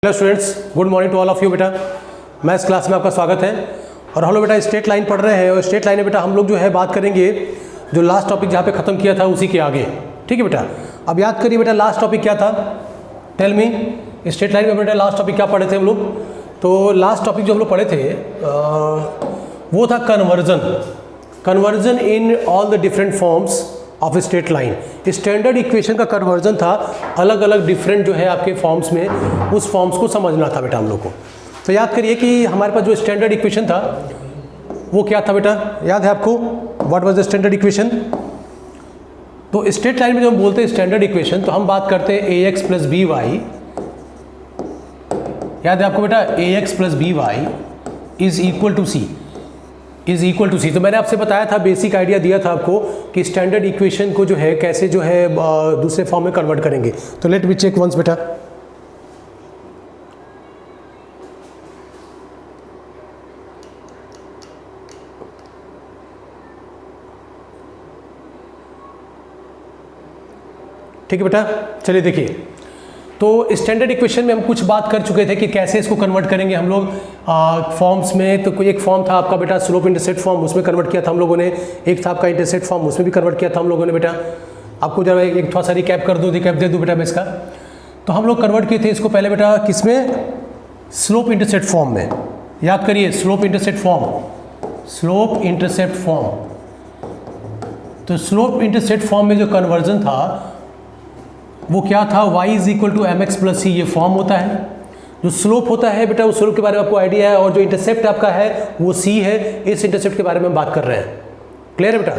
Hello students, good morning to all of you. बेटा maths class में आपका स्वागत है। और हम लोग बेटा स्ट्रेट लाइन पढ़ रहे हैं और स्ट्रेट लाइन में बेटा हम लोग जो है बात करेंगे जो लास्ट टॉपिक जहाँ पे ख़त्म किया था उसी के आगे। ठीक है बेटा, अब याद करिए बेटा लास्ट टॉपिक क्या था, टेल मी। स्ट्रेट लाइन में बेटा लास्ट टॉपिक क्या पढ़े थे हम लोग? तो लास्ट टॉपिक जो हम लोग पढ़े थे वो था conversion in all the different forms of straight line. Standard equation का कन्वर्जन था अलग अलग डिफरेंट जो है आपके फॉर्म्स में, उस फॉर्म्स को समझना था बेटा हम लोग को। तो याद करिए कि हमारे पास जो स्टैंडर्ड इक्वेशन था वो क्या था बेटा, याद है आपको? What was the standard equation? तो स्ट्रेट लाइन में जब हम बोलते हैं स्टैंडर्ड इक्वेशन तो हम बात करते हैं a x plus B y. याद है आपको बेटा, a x plus B y is equal to c, is equal to c. तो मैंने आपसे बताया था, बेसिक आइडिया दिया था आपको कि स्टैंडर्ड इक्वेशन को जो है कैसे जो है दूसरे फॉर्म में कन्वर्ट करेंगे। तो लेट मी चेक वंस बेटा। ठीक है बेटा, चलिए देखिए। तो स्टैंडर्ड इक्वेशन में हम कुछ बात कर चुके थे कि कैसे इसको कन्वर्ट करेंगे हम लोग फॉर्म्स में। तो कोई एक फॉर्म था आपका बेटा स्लोप इंटरसेप्ट फॉर्म, उसमें कन्वर्ट किया था हम लोगों ने। एक था आपका इंटरसेप्ट फॉर्म, उसमें भी कन्वर्ट किया था हम लोगों ने बेटा। आपको जब एक थोड़ा सा रिकैप कर दूँ, रिकैप दे दूँ बेटा मैं इसका। तो हम लोग कन्वर्ट किए थे इसको पहले बेटा किसमें? स्लोप इंटरसेप्ट फॉर्म में। याद करिए, slope intercept form, slope intercept form. तो स्लोप इंटरसेप्ट फॉर्म में जो कन्वर्जन था वो क्या था? y is equal to m x plus c, ये फॉर्म होता है। जो स्लोप होता है बेटा, उस स्लोप के बारे में आपको आइडिया है। और जो इंटरसेप्ट आपका है वो c है। इस इंटरसेप्ट के बारे में हम बात कर रहे हैं। क्लियर है बेटा?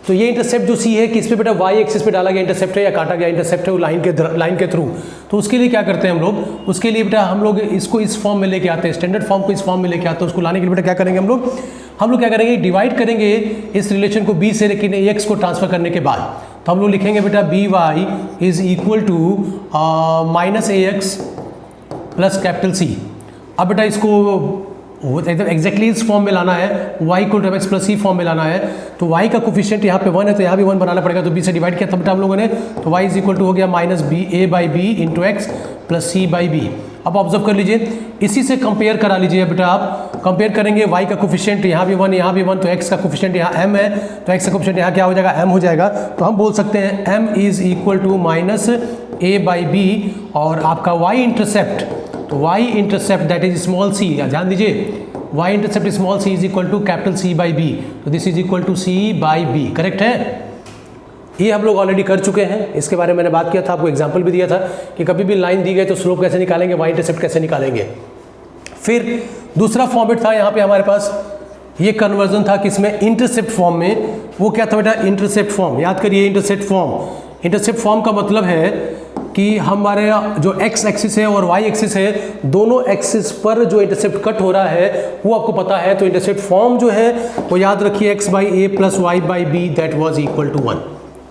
तो ये इंटरसेप्ट जो c है, किस पे बेटा? y एक्सिस पे डाला गया इंटरसेप्ट है या काटा गया इंटरसेप्ट है वो लाइन के थ्रू। तो उसके लिए क्या करते हैं हम लोग? उसके लिए बेटा हम लोग इसको इस फॉर्म में लेके आते हैं, स्टैंडर्ड फॉर्म को इस फॉर्म में लेके आते हैं। उसको लाने के लिए बेटा क्या करेंगे हम लोग क्या करेंगे? डिवाइड करेंगे इस रिलेशन को b से, लेकिन ax को ट्रांसफर करने के बाद। तो हम लोग लिखेंगे बेटा b y is equal to minus a x plus capital C. अब बेटा इसको एकदम एग्जैक्टली इस फॉर्म में लाना है, y equal to m x plus c form में लाना है। तो y का कोफिशिएंट यहाँ पे 1 है तो यहाँ भी 1 बनाना पड़ेगा। तो b से डिवाइड किया था बेटा हम लोगों ने। तो y इज इक्वल टू हो गया minus b a by b into x plus c by b. अब ऑब्जर्व कर लीजिए, इसी से कंपेयर करा लीजिए बेटा। आप कंपेयर करेंगे y का कोफिशिएंट यहाँ भी 1 यहाँ भी 1, तो x का कोफिशिएंट यहाँ m है, तो x का कोफिशिएंट यहाँ क्या हो जाएगा? m हो जाएगा। तो हम बोल सकते हैं m is equal to minus a by b. और आपका y इंटरसेप्ट, तो y intercept that is small c, ध्यान दीजिए, y intercept small c is equal to capital C by b। तो this is equal to c by b। Correct है? ये हम लोग ऑलरेडी कर चुके हैं, इसके बारे में मैंने बात किया था, आपको एग्जांपल भी दिया था कि कभी भी लाइन दी गई तो स्लोप कैसे निकालेंगे, y इंटरसेप्ट कैसे निकालेंगे। फिर दूसरा फॉर्मेट था यहाँ पे हमारे पास, ये कन्वर्जन था किसमें? इंटरसेप्ट फॉर्म में। वो क्या था बेटा? Intercept form. याद करिए इंटरसेप्ट फॉर्म। इंटरसेप्ट फॉर्म का मतलब है कि हमारे जो x एक्सिस है और y एक्सिस है, दोनों एक्सिस पर जो इंटरसेप्ट कट हो रहा है वो आपको पता है। तो इंटरसेप्ट फॉर्म जो है वो याद रखिए x by a plus y by b that was equal to 1।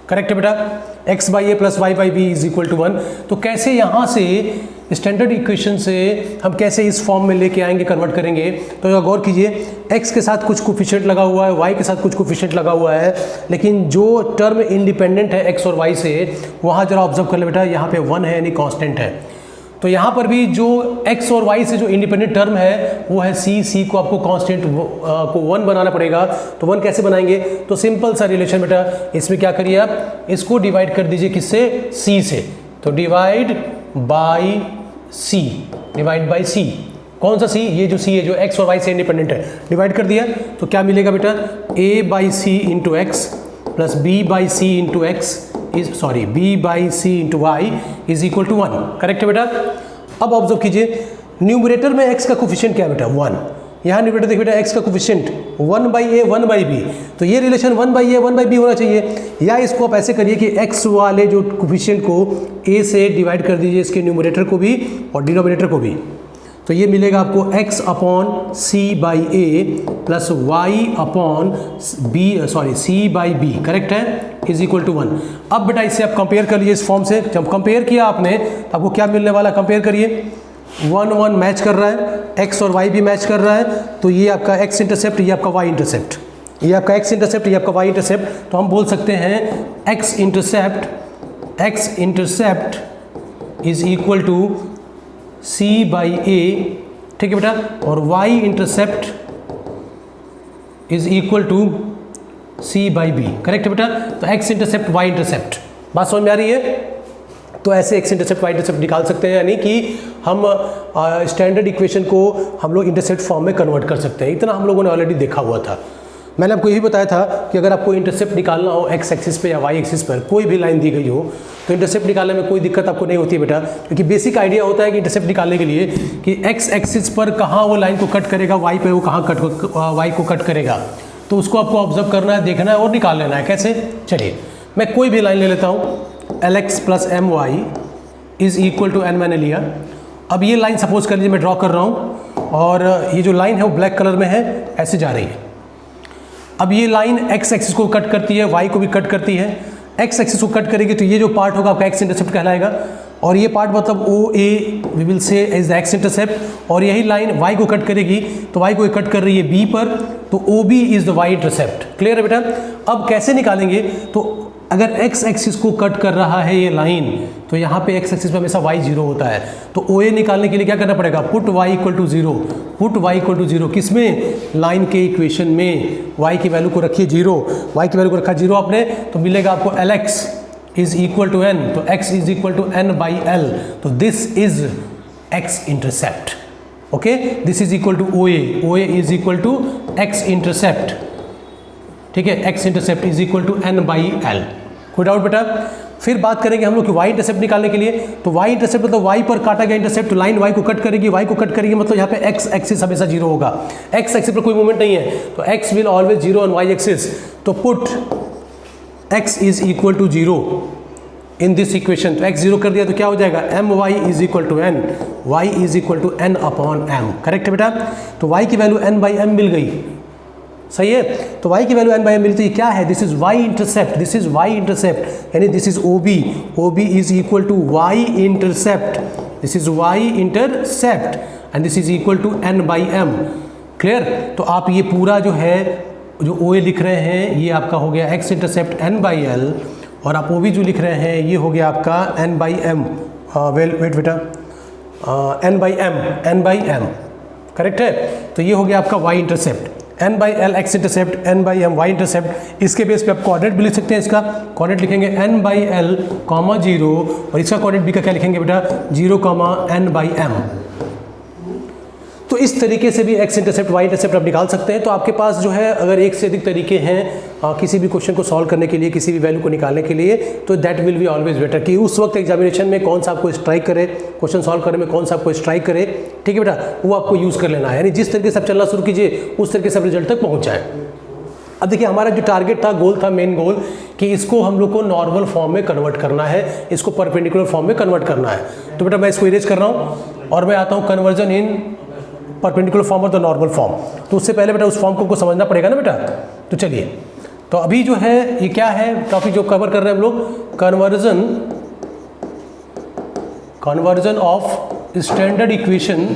Correct है बेटा? x by a plus y by b is equal to 1। तो कैसे यहाँ से स्टैंडर्ड इक्वेशन से हम कैसे इस फॉर्म में लेके आएंगे, कन्वर्ट करेंगे? तो गौर कीजिए, x के साथ कुछ कोफिशिएंट लगा हुआ है, y के साथ कुछ कोफिशिएंट लगा हुआ है, लेकिन जो टर्म इंडिपेंडेंट है x और y से, वहाँ जरा ऑब्जर्व कर ले बेटा, यहाँ पे 1 है यानी कांस्टेंट है। तो यहाँ पर भी जो x और y से जो इंडिपेंडेंट टर्म है वो है c को आपको कांस्टेंट को 1 बनाना पड़ेगा। तो 1 कैसे बनाएंगे? तो सिंपल सा रिलेशन बेटा, इसमें क्या करिए आप, इसको डिवाइड कर दीजिए किससे? c से। तो divide by c, divide by c। कौन सा c? ये जो c है जो x और y से इंडिपेंडेंट है, डिवाइड कर दिया। तो क्या मिलेगा बेटा? a by c into x plus b by c into x b by c into y is equal to 1। Correct है बेटा? अब ऑब्जर्व कीजिए, न्यूमरेटर में x का कोफिशिएंट क्या है बेटा? 1। यहाँ न्यूमरेटर देखिए बेटा, x का coefficient 1 by a 1 by b. तो ये relation 1 by a 1 by b होना चाहिए। या इसको आप ऐसे करिए कि x वाले जो कोफिशिएंट को a से डिवाइड कर दीजिए, इसके न्यूमरेटर को भी और डिनोमिनेटर को भी। तो ये मिलेगा आपको x upon c by a plus y upon c by b. Correct है? Is equal to 1। अब बेटा इसे आप कंपेयर कर लीजिए इस फॉर्म से। जब कंपेयर किया आपने तो आपको क्या मिलने वाला? कंपेयर करिए, 1 1 मैच कर रहा है, x और y भी मैच कर रहा है। तो ये आपका x इंटरसेप्ट, ये आपका y इंटरसेप्ट, ये आपका x इंटरसेप्ट, ये आपका y इंटरसेप्ट। तो हम बोल सकते हैं x intercept is equal to c by a, ठीक है बेटा, और y intercept is equal to c by b, correct है बेटा। तो एक्स इंटरसेप्ट वाई इंटरसेप्ट, बात समझ में आ रही है। तो ऐसे एक्स इंटरसेप्ट वाई इंटरसेप्ट निकाल सकते हैं, यानी कि हम स्टैंडर्ड इक्वेशन को हम लोग इंटरसेप्ट फॉर्म में कन्वर्ट कर सकते हैं। इतना हम लोगों ने ऑलरेडी देखा हुआ था। मैंने आपको यही बताया था कि अगर आपको इंटरसेप्ट निकालना हो एक्स एक्सिस पे या वाई एक्सिस पर, कोई भी लाइन दी गई हो, तो इंटरसेप्ट निकालने में कोई दिक्कत आपको नहीं होती है बेटा, क्योंकि बेसिक आइडिया होता है कि इंटरसेप्ट निकालने के लिए कि एक्स एक्सिस पर कहाँ वो लाइन को कट करेगा, वाई पे वो कहाँ वाई को कट करेगा, तो उसको आपको ऑब्जर्व करना है, देखना है और निकाल लेना है। कैसे? चलिए मैं कोई भी लाइन ले लेता हूँ, l x plus m y is equal to n मैंने लिया। अब ये लाइन सपोज कर लीजिए मैं ड्रॉ कर रहा हूँ, और ये जो लाइन है वो ब्लैक कलर में है, ऐसे जा रही है। अब ये लाइन एक्स एक्सिस को कट करती है, वाई को भी कट करती है। एक्स एक्सिस को कट करेगी तो ये जो पार्ट होगा आपका एक्स इंटरसेप्ट कहलाएगा, और ये पार्ट मतलब O A we will say is the x intercept. और यही लाइन वाई को कट करेगी, तो वाई को कट कर रही है बी पर, तो o b is the y intercept. Clear है बेटा? अब कैसे निकालेंगे? तो अगर एक्स एक्सिस को कट कर रहा है ये लाइन, तो यहाँ पे एक्स एक्सिस पे हमेशा वाई जीरो होता है, तो ओ ए निकालने के लिए क्या करना पड़ेगा? Put y equal to zero, put y equal to zero. किसमें? लाइन के इक्वेशन में वाई की वैल्यू को रखिए जीरो, वाई की वैल्यू को रखा जीरो आपने, तो मिलेगा आपको l x is equal to n, तो x is equal to n by l, तो this is x intercept. Okay, this is equal to O A is equal to x intercept, ठीक है, x intercept is equal to n by l. कोई doubt बेटा? फिर बात करेंगे हम लोग कि वाई इंटरसेप्ट निकालने के लिए, तो वाई इंटरसेप्ट मतलब वाई पर काटा गया इंटरसेप्ट, तो लाइन वाई को कट करेगी, वाई को कट करेगी मतलब यहाँ पे एक्स एक्सिस हमेशा जीरो होगा, एक्स एक्सिस पर कोई मूवमेंट नहीं है, तो x will always zero on y axis. तो put x is equal to zero in this equation, तो एक्स जीरो कर दिया तो क्या हो जाएगा? M y is equal to n, y is equal to n upon m. Correct है बेटा? तो वाई की वैल्यू एन बाई एम मिल गई, सही है। तो y की वैल्यू n बाई एम मिलती है, क्या है? This is y intercept, this is y intercept, यानी this is OB, OB is equal to y intercept, this is y intercept and this is equal to n by m. Clear? तो आप ये पूरा जो है जो OA लिख रहे हैं ये आपका हो गया x intercept n by L, और आप OB जो लिख रहे हैं ये हो गया आपका n बाई एम, वेट बेटा, n बाई एम, करेक्ट है। तो ये हो गया आपका y intercept, n by l x intercept, n by m y intercept. इसके बेस पे आप कोऑर्डिनेट भी लिख सकते हैं, इसका कोऑर्डिनेट लिखेंगे n by l comma zero, और इसका कोऑर्डिनेट भी का क्या लिखेंगे बेटा? Zero comma n by m. तो इस तरीके से भी एक्स इंटरसेप्ट वाई इंटरसेप्ट आप निकाल सकते हैं। तो आपके पास जो है अगर एक से अधिक तरीके हैं किसी भी क्वेश्चन को सॉल्व करने के लिए, किसी भी वैल्यू को निकालने के लिए, तो that will be always better कि उस वक्त एग्जामिनेशन में कौन सा आपको स्ट्राइक करे, क्वेश्चन सॉल्व करने में कौन सा आपको स्ट्राइक करे, ठीक है बेटा, वो आपको यूज़ कर लेना है। यानी जिस तरीके से आप चलना शुरू कीजिए उस तरीके से आप रिजल्ट तक पहुँच जाए। अब देखिए हमारा जो टारगेट था, गोल था, मेन गोल, कि इसको हम लोग को नॉर्मल फॉर्म में कन्वर्ट करना है, इसको परपेंडिकुलर फॉर्म में कन्वर्ट करना है। तो बेटा मैं इसको इरेज कर रहा हूँ और मैं आता हूँ कन्वर्जन इन परपेंडिकुलर फॉर्म और द नॉर्मल फॉर्म। तो उससे पहले बेटा उस फॉर्म को समझना पड़ेगा ना बेटा। तो चलिए, तो अभी जो है ये क्या है टॉपिक जो कवर कर रहे हैं हम लोग? Conversion of standard equation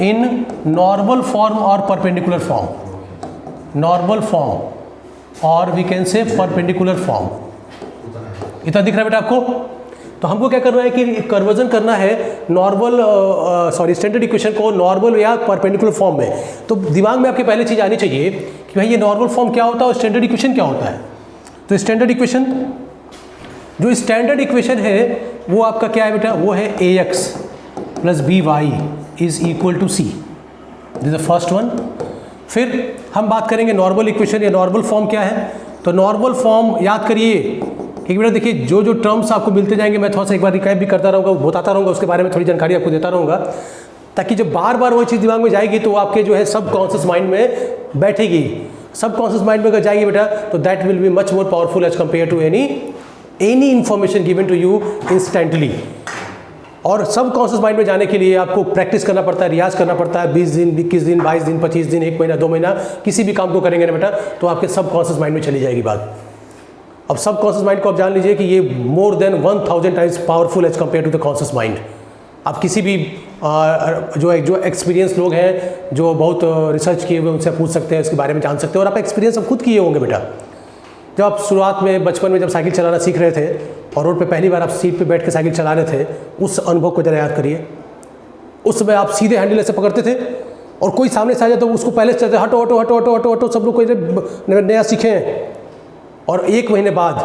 in normal form और परपेंडिकुलर फॉर्म, नॉर्मल फॉर्म और we can say perpendicular form. इतना दिख रहा है बेटा आपको? तो हमको क्या करना है कि कन्वर्जन करना है नॉर्मल स्टैंडर्ड इक्वेशन को नॉर्मल या परपेंडिकुलर फॉर्म में। तो दिमाग में आपके पहले चीज़ आनी चाहिए कि भाई ये नॉर्मल फॉर्म क्या होता है और स्टैंडर्ड इक्वेशन क्या होता है। तो स्टैंडर्ड इक्वेशन, जो स्टैंडर्ड इक्वेशन है वो आपका क्या है बेटा? वो है ax plus B y is equal to c, this is the first one. फिर हम बात करेंगे नॉर्मल इक्वेशन या नॉर्मल फॉर्म क्या है। तो नॉर्मल फॉर्म याद करिए एक बेटा, देखिए जो जो टर्म्स आपको मिलते जाएंगे मैं थोड़ा सा एक बार रिकैप भी करता रहूँगा, बताता रहूँगा, उसके बारे में थोड़ी जानकारी आपको देता रहूँगा, ताकि जब बार बार वो चीज़ दिमाग में जाएगी तो आपके जो है सब कॉन्शियस माइंड में बैठेगी। सब कॉन्शियस माइंड में अगर जाएगी बेटा तो that will be much more powerful as compare to any information given to you instantly. और सब कॉन्शियस माइंड में जाने के लिए आपको प्रैक्टिस करना पड़ता है, रियाज करना पड़ता है। 20 दिन, 21 दिन, 22 दिन, 25 दिन, 1 महीना, 2 महीना, किसी भी काम को करेंगे ना बेटा तो आपके सब कॉन्शियस माइंड में चली जाएगी बात। अब सब कॉन्शियस माइंड को आप जान लीजिए कि ये more than 1000 times powerful as compare to the conscious mind. आप किसी भी जो एक्सपीरियंस लोग हैं जो बहुत रिसर्च किए हुए उनसे पूछ सकते हैं, इसके बारे में जान सकते हैं। और आप एक्सपीरियंस अब खुद किए होंगे बेटा। जब आप शुरुआत में बचपन में जब साइकिल चलाना सीख रहे थे और रोड पे पहली बार आप सीट पे बैठ के साइकिल चला रहे थे, उस अनुभव को जरा याद करिए। उस समय आप सीधे हैंडल ऐसे पकड़ते थे और कोई सामने से आ जाए तो उसको पहले से चलते हटो हटो हटो हटो हटो हटो, सब लोग कोई नया सीखे हैं। और 1 महीने बाद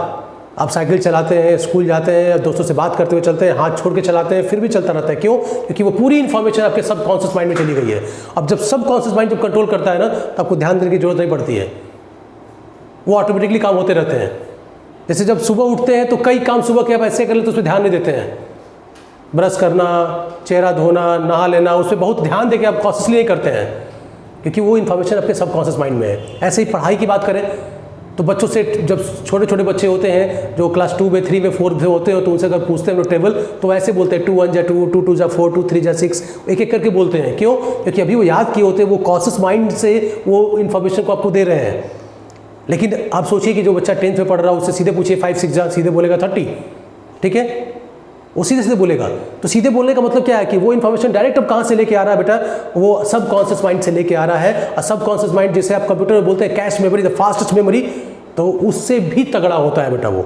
आप साइकिल चलाते हैं, स्कूल जाते हैं, दोस्तों से बात करते हुए चलते हैं, हाथ छोड़ के चलाते हैं, फिर भी चलता रहता है। क्यों? क्योंकि वो पूरी इन्फॉर्मेशन आपके सब कॉन्शियस माइंड में चली गई है। अब जब सब कॉन्शियस माइंड जब कंट्रोल करता है ना, तो आपको ध्यान देने की जरूरत नहीं पड़ती है, वो ऑटोमेटिकली काम होते रहते हैं। जैसे जब सुबह उठते हैं तो कई काम सुबह के आप ऐसे कर लेते तो उस पर ध्यान नहीं देते हैं। ब्रश करना, चेहरा धोना, नहा लेना, उस पर बहुत ध्यान देके आप कॉन्शियसली नहीं करते हैं, क्योंकि वो इन्फॉर्मेशन आपके सब कॉन्शियस माइंड में है। ऐसे ही पढ़ाई की बात करें तो बच्चों से, जब छोटे छोटे बच्चे होते हैं जो क्लास 2 में, 3 में, 4 में होते हैं, तो उनसे अगर पूछते हैं लोग टेबल, तो ऐसे बोलते हैं 2 1 जा 2, 2 2 जा 4, 2 3 जा 6, एक एक करके बोलते हैं। क्यों? क्योंकि अभी वो याद किए होते हैं, वो कॉन्शियस माइंड से वो इन्फॉर्मेशन को आपको दे रहे हैं। लेकिन आप सोचिए कि जो बच्चा 10th में पढ़ रहा है उससे सीधे पूछिए 5 6 जा, सीधे बोलेगा 30, ठीक है, वो सीधे सीधे बोलेगा। तो सीधे बोलने का मतलब क्या है कि वो इन्फॉर्मेशन डायरेक्ट अब कहाँ से लेके आ रहा है बेटा, वो सब कॉन्शियस माइंड से लेके आ रहा है। और सब कॉन्शियस माइंड जिसे आप कंप्यूटर में बोलते हैं cache memory, the fastest memory, तो उससे भी तगड़ा होता है बेटा वो।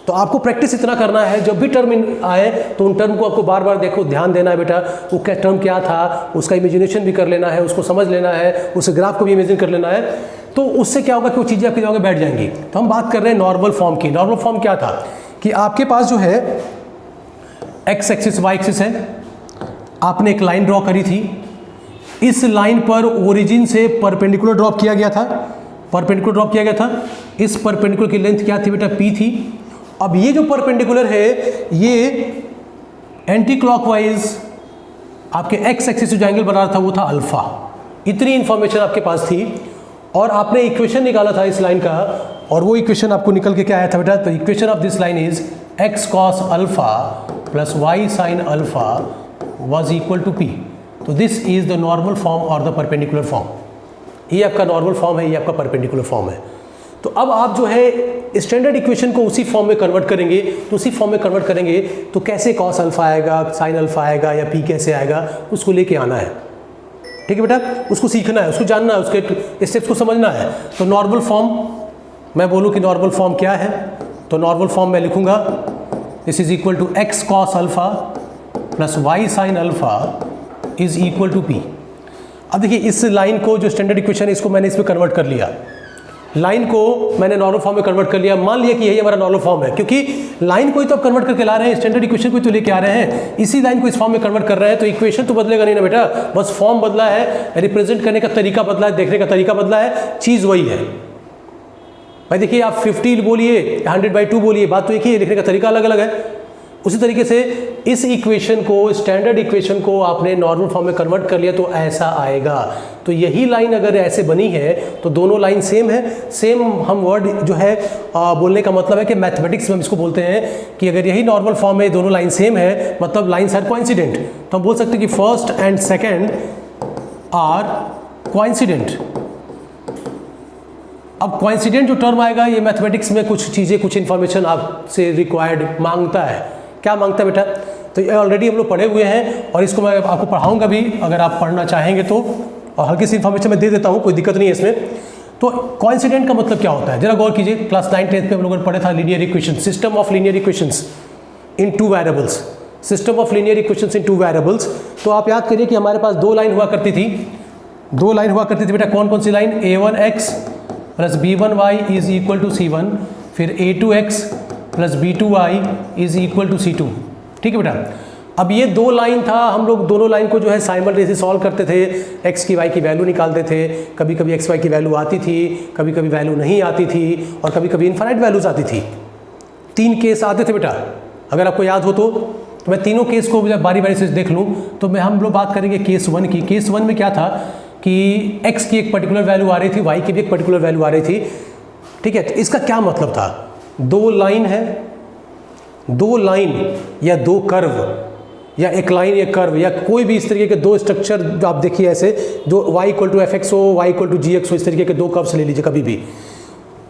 तो आपको प्रैक्टिस इतना करना है, जब भी टर्म आए तो उन टर्म को आपको बार बार देखो, ध्यान देना है बेटा, वो क्या टर्म क्या था, उसका इमेजिनेशन भी कर लेना है, उसको समझ लेना है, उस ग्राफ को भी इमेजिन कर लेना है। तो उससे क्या होगा कि वो चीज़ें आपकी जगह बैठ जाएंगी। तो हम बात कर रहे हैं नॉर्मल फॉर्म की। नॉर्मल फॉर्म क्या था कि आपके पास जो है एक्स एक्सिस वाई एक्सिस है, आपने एक लाइन ड्रॉ करी थी, इस लाइन पर ओरिजिन से परपेंडिकुलर ड्रॉप किया गया था, परपेंडिकुलर ड्रॉप किया गया था। इस परपेंडिकुलर की लेंथ क्या थी बेटा, पी थी। अब ये जो परपेंडिकुलर है ये एंटी क्लॉकवाइज आपके एक्स एक्सिस जो एंगल बना रहा था वो था अल्फा। इतनी इंफॉर्मेशन आपके पास थी और आपने इक्वेशन निकाला था इस लाइन का, और वो इक्वेशन आपको निकल के क्या आया था बेटा, तो equation of this line is x cos alpha plus Y sine alpha was equal to p. तो this is the normal form और द परपेंडिकुलर फॉर्म। ये आपका नॉर्मल फॉर्म है, ये आपका परपेंडिकुलर फॉर्म है। तो अब आप जो है स्टैंडर्ड इक्वेशन को उसी फॉर्म में कन्वर्ट करेंगे। तो उसी फॉर्म में कन्वर्ट करेंगे तो कैसे कॉस अल्फा आएगा, साइन अल्फा आएगा या पी कैसे आएगा, उसको लेके आना है। ठीक है बेटा, उसको सीखना है, उसको जानना है, उसके स्टेप्स को समझना है। तो नॉर्मल फॉर्म, मैं बोलूँ कि नॉर्मल फॉर्म क्या है, तो नॉर्मल फॉर्म मैं लिखूंगा this is equal to x cos alpha plus Y sine alpha is equal to p. अब देखिए इस लाइन को, जो स्टैंडर्ड इक्वेशन है, इसको मैंने इसमें कन्वर्ट कर लिया, लाइन को मैंने नॉर्मल फॉर्म में कन्वर्ट कर लिया। मान लिया कि यही हमारा नॉर्मल फॉर्म है, क्योंकि लाइन को ही तो आप कन्वर्ट करके ला रहे हैं, स्टैंडर्ड इक्वेशन को ही तो लेके आ रहे हैं, इसी लाइन को इस फॉर्म में कन्वर्ट कर रहे हैं। तो इक्वेशन तो बदलेगा नहीं ना बेटा, बस फॉर्म बदला है, रिप्रेजेंट करने का तरीका बदला है, देखने का तरीका बदला है, चीज़ वही है। भाई देखिए आप 50 बोलिए, 100/2 बोलिए, बात तो एक ही है, लिखने का तरीका अलग अलग है। उसी तरीके से इस इक्वेशन को, स्टैंडर्ड इक्वेशन को आपने नॉर्मल फॉर्म में कन्वर्ट कर लिया तो ऐसा आएगा। तो यही लाइन अगर ऐसे बनी है तो दोनों लाइन सेम है। सेम हम वर्ड जो है बोलने का मतलब है कि मैथमेटिक्स में हम इसको बोलते हैं कि अगर यही नॉर्मल फॉर्म में दोनों लाइन सेम है, मतलब लाइन्स आर कोइंसिडेंट। तो हम बोल सकते हैं कि first and second are coincident. अब कोइंसिडेंट जो टर्म आएगा, ये मैथमेटिक्स में कुछ चीज़ें, कुछ इन्फॉर्मेशन आपसे रिक्वायर्ड मांगता है। क्या मांगता है बेटा, तो ये ऑलरेडी हम लोग पढ़े हुए हैं और इसको मैं आपको पढ़ाऊंगा भी अगर आप पढ़ना चाहेंगे तो, और हल्की सी इन्फॉर्मेशन मैं दे देता हूँ, कोई दिक्कत नहीं है इसमें। तो कोइंसिडेंट का मतलब क्या होता है, जरा गौर कीजिए। क्लास 9th-10th में हम लोगों ने पढ़ा था linear equation, system of linear equations in 2 variables, system of linear equations in 2 variables. तो आप याद करिए कि हमारे पास 2 लाइन हुआ करती थी, 2 लाइन हुआ करती थी बेटा। कौन कौन सी line, a1x plus b1y is equal to c1, फिर a2x plus b2y is equal to c2। ठीक है बेटा, अब ये 2 लाइन था, हम लोग दोनों लाइन को जो है साइमल्टेनियसली सॉल्व करते थे, x की y की वैल्यू निकालते थे। कभी कभी x y की वैल्यू आती थी, कभी कभी वैल्यू नहीं आती थी, और कभी कभी इनफाइनाइट वैल्यूज आती थी। 3 केस आते थे बेटा, अगर आपको याद हो तो मैं तीनों केस को जब बारी बारी से देख लूँ तो मैं हम लोग बात करेंगे केस 1 की। केस 1 में क्या था कि x की एक पर्टिकुलर वैल्यू आ रही थी, y की भी एक पर्टिकुलर वैल्यू आ रही थी। ठीक है, तो इसका क्या मतलब था, 2 लाइन है, 2 लाइन या 2 कर्व या एक लाइन या कर्व या कोई भी इस तरीके के 2 स्ट्रक्चर जो आप देखिए ऐसे, जो y = fx हो, y = gx हो, इस तरीके के 2 कर्व्स ले लीजिए कभी भी।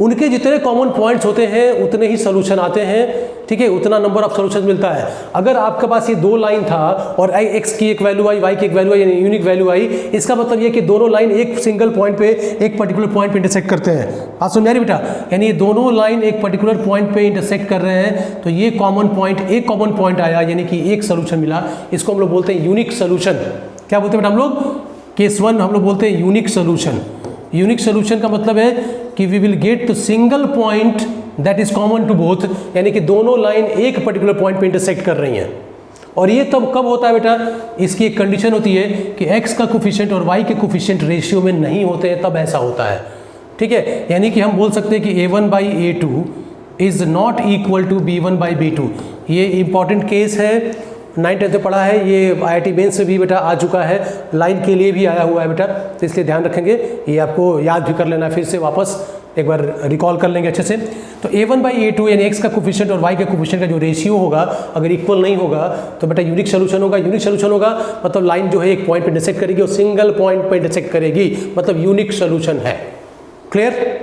उनके जितने कॉमन पॉइंट्स होते हैं उतने ही सोल्यूशन आते हैं, ठीक है, उतना नंबर ऑफ सोल्यूशन मिलता है। अगर आपके पास ये दो लाइन था और x की एक वैल्यू आई, y की एक वैल्यू आई, यानी यूनिक वैल्यू आई, इसका मतलब ये कि दोनों लाइन एक सिंगल पॉइंट पे, एक पर्टिकुलर पॉइंट पे इंटरसेक्ट करते हैं। बात समझ आ रही बेटा? यानी ये दोनों लाइन एक पर्टिकुलर पॉइंट पे इंटरसेक्ट कर रहे हैं, तो ये कॉमन पॉइंट, एक कॉमन पॉइंट आया, यानी कि एक सोल्यूशन मिला। इसको हम लोग बोलते हैं यूनिक सोल्यूशन। क्या बोलते हैं बेटा हम लोग? केस 1 हम लोग बोलते हैं यूनिक सोल्यूशन। यूनिक सोल्यूशन का मतलब है कि we will get to single point that is common to both, यानी कि दोनों लाइन एक पर्टिकुलर पॉइंट पे इंटरसेक्ट कर रही हैं। और ये तब कब होता है बेटा? इसकी एक कंडीशन होती है कि x का कोफिशिएंट और y के कोफिशिएंट रेशियो में नहीं होते हैं, तब ऐसा होता है, ठीक है। यानी कि हम बोल सकते हैं कि a1/a2 is not equal to b1/b2। ये इंपॉर्टेंट केस है, 9th में पढ़ा है, ये IIT मेंस में भी बेटा आ चुका है, लाइन के लिए भी आया हुआ है बेटा, तो इसलिए ध्यान रखेंगे, ये आपको याद भी कर लेना, फिर से वापस एक बार रिकॉल कर लेंगे अच्छे से। तो a1/a2 यानी x का कोफिशिएंट और y के कोफिशिएंट का जो रेशियो होगा अगर इक्वल नहीं होगा तो बेटा यूनिक सोल्यूशन होगा। यूनिक सोल्यूशन होगा मतलब लाइन जो है एक पॉइंट पे इंटरसेक्ट करेगी और सिंगल पॉइंट पे इंटरसेक्ट करेगी, मतलब यूनिक सोल्यूशन है। क्लियर?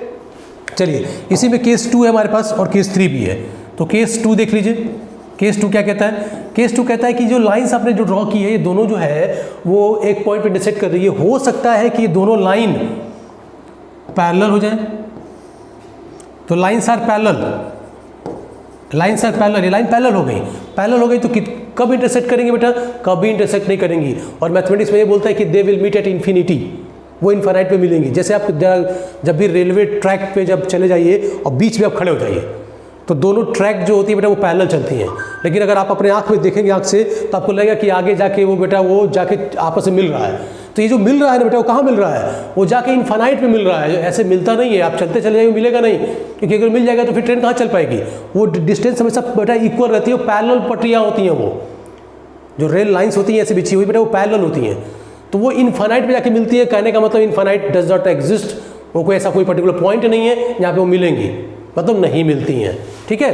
चलिए, इसी में केस 2 है हमारे पास और केस 3 भी है। तो केस 2 देख लीजिए। केस 2 क्या कहता है? केस 2 कहता है कि जो लाइंस आपने जो ड्रॉ की है, ये दोनों जो है वो एक पॉइंट पे इंटरसेक्ट कर रही है। हो सकता है कि ये दोनों लाइन पैरेलल हो जाए, तो lines are parallel, lines are parallel, ये लाइन पैरेलल हो गई। पैरेलल हो गई तो कब इंटरसेक्ट करेंगे बेटा? कभी इंटरसेक्ट नहीं करेंगी। और मैथमेटिक्स में ये बोलता है कि they will meet at infinity, वो इन्फाइनाइट पे मिलेंगी। जैसे आप जब भी रेलवे ट्रैक पे जब चले जाइए और बीच में आप खड़े हो जाइए, तो दोनों ट्रैक जो होती है बेटा वो पैरेलल चलती हैं। लेकिन अगर आप अपने आँख में देखेंगे आँख से, तो आपको लगेगा कि आगे जाके वो बेटा वो जाके आपस में मिल रहा है। तो ये जो मिल रहा है ना बेटा, वो कहाँ मिल रहा है? वो जाके इन्फाइनाइट में मिल रहा है। ऐसे मिलता नहीं है, आप चलते चले जाएंगे मिलेगा नहीं, क्योंकि अगर मिल जाएगा तो फिर ट्रेन कहाँ चल पाएगी? वो डिस्टेंस हमेशा बेटा इक्वल रहती है, वो पैरेलल पटरियाँ होती हैं। वो जो रेल लाइन्स होती हैं ऐसे बिछी हुई बेटा, वो पैरेलल होती हैं, तो वो इन्फाइनाइट में जाके मिलती है। कहने का मतलब इन्फाइनाइट डज नॉट एग्जिस्ट, वो कोई ऐसा कोई पर्टिकुलर पॉइंट नहीं है जहाँ पे वो मिलेंगी, मतलब नहीं मिलती हैं, ठीक है।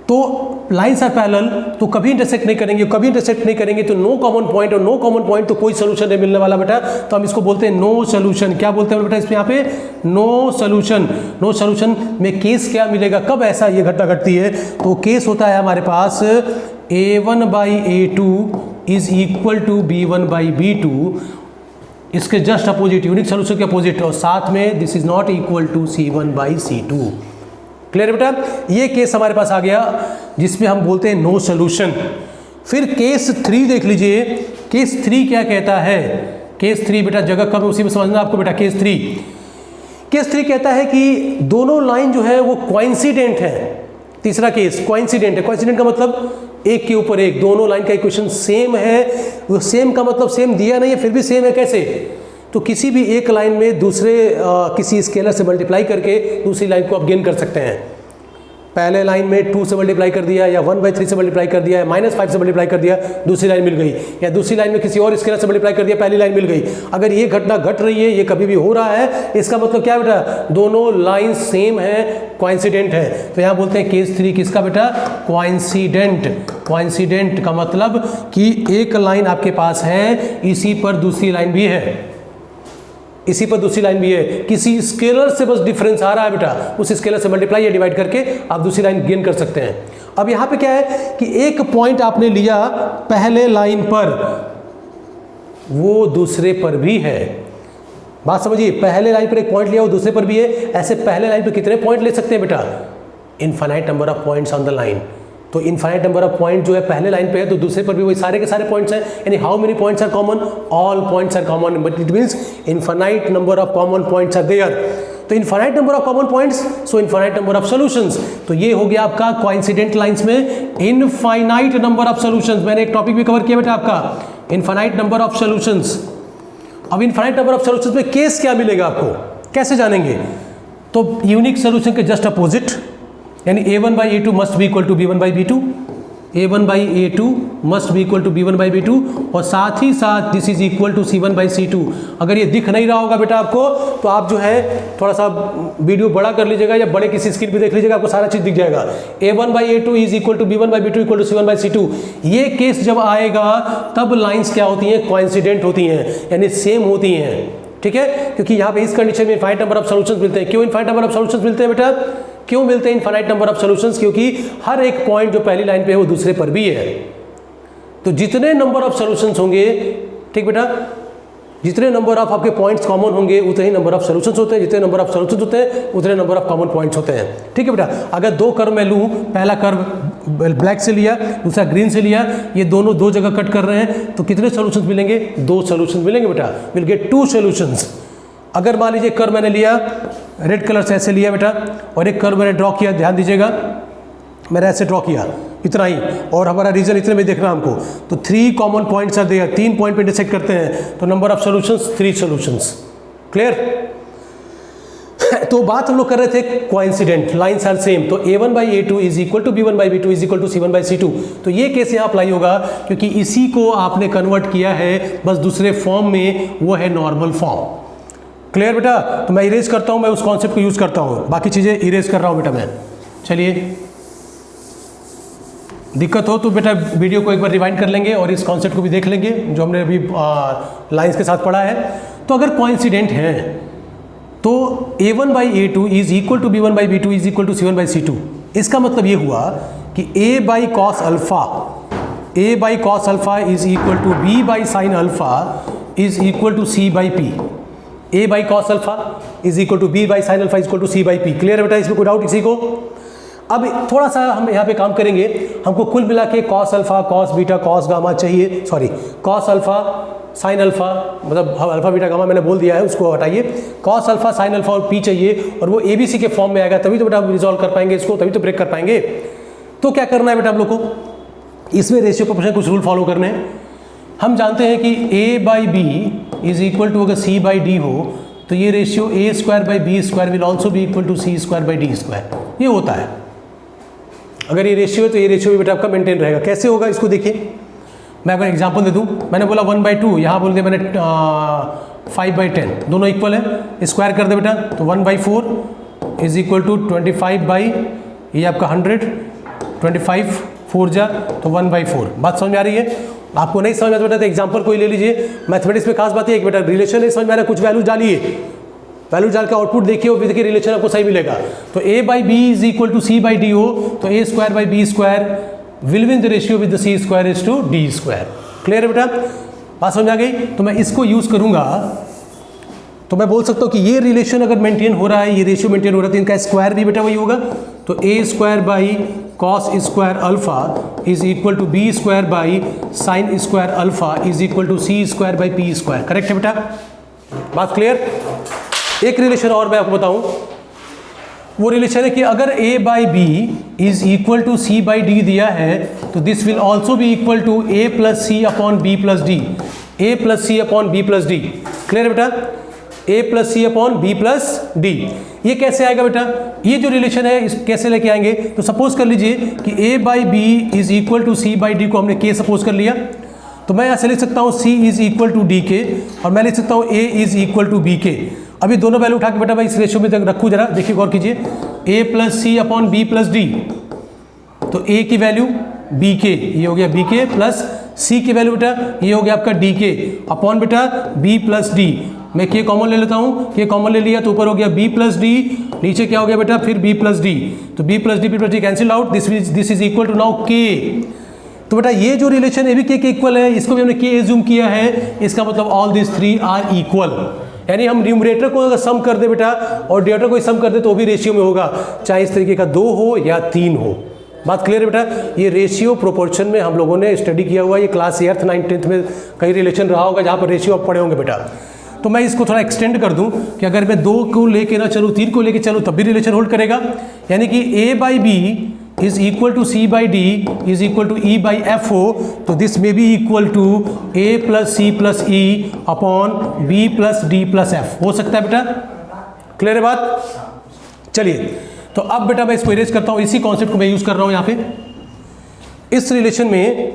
तो लाइन्स आर पैरेलल, तो कभी इंटरसेक्ट नहीं करेंगे, कभी इंटरसेक्ट नहीं करेंगे तो नो कॉमन पॉइंट, और नो कॉमन पॉइंट तो कोई सोल्यूशन नहीं मिलने वाला बेटा, तो हम इसको बोलते हैं नो सोल्यूशन। क्या बोलते हैं बेटा इसमें यहाँ पे? No solution. नो सोल्यूशन में केस क्या मिलेगा, कब ऐसा ये घटना घटती है? तो केस होता है हमारे पास a1/a2 is equal to b1/b2, इसके जस्ट अपोजिट, यूनिक सोल्यूशन के अपोजिट, और साथ में this is not equal to c1/c2। Clear बेटा? ये केस हमारे पास आ गया जिसमें हम बोलते हैं नो सोल्यूशन। फिर केस 3 देख लीजिए। केस 3 क्या कहता है? केस 3 बेटा जगह कब उसी में समझना आपको बेटा। केस 3 कहता है कि दोनों लाइन जो है वो कोइंसिडेंट है। तीसरा केस कोइंसिडेंट है। कोइंसिडेंट का मतलब एक के ऊपर एक, दोनों लाइन का इक्वेशन सेम है। वो सेम का मतलब सेम दिया नहीं है फिर भी सेम है। कैसे? तो किसी भी एक लाइन में दूसरे किसी स्केलर से मल्टीप्लाई करके दूसरी लाइन को आप गेन कर सकते हैं। पहले लाइन में 2 से मल्टीप्लाई कर दिया, या 1/3 से मल्टीप्लाई कर दिया, या -5 से मल्टीप्लाई कर दिया, दूसरी लाइन मिल गई। या दूसरी लाइन में किसी और स्केलर से मल्टीप्लाई कर दिया, पहली लाइन मिल गई। अगर ये घटना घट रही है, ये कभी भी हो रहा है, इसका मतलब क्या बेटा? दोनों लाइन सेम है, कोइंसिडेंट है। तो यहाँ बोलते हैं केस 3 किसका बेटा? कोइंसिडेंट। कोइंसिडेंट का मतलब कि एक लाइन आपके पास है, इसी पर दूसरी लाइन भी है, इसी पर दूसरी लाइन भी है। किसी स्केलर से बस डिफरेंस आ रहा है बेटा, उस स्केलर से मल्टीप्लाई या डिवाइड करके आप दूसरी लाइन गेन कर सकते हैं। अब यहाँ पे क्या है कि एक पॉइंट आपने लिया पहले लाइन पर, वो दूसरे पर भी है। बात समझिए, पहले लाइन पर एक पॉइंट लिया, वो दूसरे पर भी है। ऐसे पहले लाइन पर कितने पॉइंट ले सकते हैं बेटा? Infinite number of points on the line. तो इनफाइनाइट नंबर ऑफ पॉइंट जो है पहले लाइन पे है, तो दूसरे पर भी वही सारे के सारे पॉइंट्स हैं। यानी how many points are common? All points are common, but it means infinite number of common points are there. तो infinite number of common points, so infinite number of solutions. तो ये हो गया आपका कोइंसिडेंट लाइंस में infinite number of solutions. मैंने एक topic भी कवर किया बेटा आपका, इनफाइनाइट नंबर ऑफ सॉल्यूशंस। अब इनफाइनाइट नंबर ऑफ सॉल्यूशंस में केस क्या मिलेगा आपको, कैसे जानेंगे? तो यूनिक सॉल्यूशन के जस्ट अपोजिट, यानी a1/a2 must be equal to b1/b2, a1/a2 must be equal to b1/b2, और साथ ही साथ this is equal to c1/c2। अगर ये दिख नहीं रहा होगा बेटा आपको, तो आप जो है थोड़ा सा वीडियो बड़ा कर लीजिएगा या बड़े किसी स्क्रीन पे देख लीजिएगा, आपको सारा चीज़ दिख जाएगा। a1/a2 is equal to b1/b2 equal to c1/c2। ये केस जब आएगा तब लाइंस क्या होती हैं? कोइंसिडेंट होती हैं, यानी सेम होती हैं। ठीक है, क्योंकि यहाँ पे इस कंडीशन में इनफाइनाइट नंबर ऑफ सॉल्यूशंस मिलते हैं। क्यों इनफाइनाइट नंबर ऑफ सॉल्यूशंस मिलते हैं बेटा? क्यों मिलते हैं इनफाइनाइट नंबर ऑफ सॉल्यूशंस? क्योंकि हर एक पॉइंट जो पहली लाइन पे है वो दूसरे पर भी है। तो जितने नंबर ऑफ सॉल्यूशंस होंगे, ठीक बेटा, जितने नंबर ऑफ आपके पॉइंट्स कॉमन होंगे उतने ही नंबर ऑफ सॉल्यूशंस होते हैं, जितने नंबर ऑफ सॉल्यूशंस होते हैं उतने नंबर ऑफ कॉमन पॉइंट्स होते हैं। ठीक है बेटा, अगर दो कर्व मैं लूँ, पहला कर्व ब्लैक से लिया, दूसरा ग्रीन से लिया, ये दोनों दो जगह कट कर रहे हैं, तो कितने सॉल्यूशंस मिलेंगे? 2 सॉल्यूशंस मिलेंगे बेटा, विल गेट 2 सॉल्यूशंस। अगर मान लीजिए कर्व मैंने लिया रेड कलर से ऐसे लिया बेटा, और एक कर्व मैंने ड्रॉ किया, ध्यान दीजिएगा, मैंने ऐसे ड्रॉ किया इतना ही, और हमारा रीजन इतने में देखना हमको, तो 3 common points are there, 3 point पे इंटरसेक्ट करते हैं, तो number of solutions 3 solutions. Clear? तो बात हम लोग कर रहे थे कोइंसिडेंट, लाइन्स आर सेम, तो a1/a2 is equal to b1/b2 is equal to c1/c2। तो ये कैसे यहाँ अप्लाई होगा? क्योंकि इसी को आपने कन्वर्ट किया है बस दूसरे फॉर्म में, वो है नॉर्मल फॉर्म। क्लियर बेटा? तो मैं इरेज करता हूँ, मैं उस कॉन्सेप्ट को यूज करता हूँ, बाकी चीज़ें इरेज कर रहा हूँ बेटा मैं। चलिए, दिक्कत हो तो बेटा वीडियो को एक बार रिवाइंड कर लेंगे और इस कॉन्सेप्ट को भी देख लेंगे जो हमने अभी लाइंस के साथ पढ़ा है। तो अगर कोइंसिडेंट है तो a1/a2 is equal to b1/b2 is equal to c1/c2। इसका मतलब ये हुआ कि a/cos alpha is equal to b/sin alpha is equal to c/p। a/cos alpha is equal to b/sin alpha is equal to c/p। Clear है बेटा? इसमें कोई doubt किसी को? अब थोड़ा सा हम यहाँ पे काम करेंगे, हमको कुल मिला के cos alpha, cos beta, cos gamma चाहिए, sorry cos alpha, sin alpha, मतलब अल्फा बीटा गामा मैंने बोल दिया है, उसको हटाइए। cos अल्फा, sin अल्फा और p चाहिए, और वो ABC के फॉर्म में आएगा, तभी तो बेटा हम रिजॉल्व कर पाएंगे इसको, तभी तो ब्रेक कर पाएंगे। तो क्या करना है बेटा हम लोग को? इसमें रेशियो प्रोपोर्शन कुछ रूल फॉलो करने हैं। हम जानते हैं कि a/b इज इक्वल टू, अगर c/d हो तो ये रेशियो a²/b² विल ऑल्सो भी इक्वल टू c²/d², ये होता है। अगर ये रेशियो है तो ये रेशियो भी बेटा आपका मेंटेन रहेगा। कैसे होगा इसको देखिए, मैं अगर एग्जांपल दे दूं, मैंने बोला 1/2, यहाँ बोल दिया मैंने 5/10, दोनों इक्वल है, स्क्वायर कर दे बेटा, तो 1/4 इज इक्वल टू 25 ये आपका 100, 25 4 जा तो 1/4। बात समझ में आ रही है? आपको नहीं समझ में आता बेटा तो एग्जाम्पल कोई ले लीजिए। मैथमेटिक्स में खास बात है, एक बेटा रिलेशन नहीं समझ में आ रहा, कुछ वैल्यू डालिए, वैल्यू डाल के आउटपुट देखिए, और देखिए रिलेशन आपको सही मिलेगा। तो a/b is equal to c/d हो तो a²/b² will be in the ratio with the c² is to d²। Clear है बेटा? बात समझ आ गई? तो मैं इसको यूज करूंगा, तो मैं बोल सकता हूँ कि ये रिलेशन अगर मेंटेन हो रहा है, ये रेशियो मेंटेन हो रहा है, तो इनका स्क्वायर भी बेटा वही होगा। तो a²/cos² alpha is equal to b²/sin² alpha is equal to c²/p²। Correct है बेटा? बात क्लियर? एक रिलेशन और मैं आपको बताऊं, वो रिलेशन है कि अगर a/b is equal to c/d दिया है तो this will also be equal to a+c/b+d, a+c/b+d। Clear है बेटा? a+c/b+d। ये कैसे आएगा बेटा? ये जो रिलेशन है इस कैसे लेके आएंगे? तो सपोज कर लीजिए कि a/b is equal to c/d को हमने k सपोज कर लिया, तो मैं ऐसे लिख सकता हूँ c is equal to D के, और मैं लिख सकता हूँ a is equal to B के। अभी दोनों वैल्यू उठा के बेटा मैं इस रेशियो में तक रखूँ, जरा देखिए, गौर कीजिए, a+c/b+d, तो a की वैल्यू b के, ये हो गया b के, प्लस c की वैल्यू बेटा ये हो गया आपका d के, अपॉन बेटा b+d। मैं k कॉमन ले लेता हूँ, k कॉमन ले लिया तो ऊपर हो गया b+d, नीचे क्या हो गया बेटा फिर b+d, तो b+d cancel out, this is equal to now k। तो बेटा ये जो रिलेशन है भी k के इक्वल है, इसको भी हमने k एज्यूम किया है, इसका मतलब ऑल दिस 3 आर इक्वल। यानी हम न्यूमरेटर को अगर सम कर दे बेटा और डिनोमिनेटर को सम कर दे तो भी रेशियो में होगा, चाहे इस तरीके का 2 हो या 3 हो। बात क्लियर है बेटा? ये रेशियो प्रोपोर्शन में हम लोगों ने स्टडी किया हुआ, ये क्लास 8th 9th 10th में कहीं रिलेशन रहा होगा जहाँ पर रेशियो आप पढ़े होंगे बेटा। तो मैं इसको थोड़ा एक्सटेंड कर दूं कि अगर मैं 2 को लेके ना चलूँ, 3 को लेके चलूँ तब भी रिलेशन होल्ड करेगा। यानी कि a/b is equal to c/d is equal to e/f हो, तो दिस में B equal to a+c+e upon b+d+f हो सकता है बेटा। क्लियर है बात? चलिए, तो अब बेटा मैं इसको इरेज करता हूँ, इसी कॉन्सेप्ट को मैं यूज कर रहा हूँ यहाँ पे। इस रिलेशन में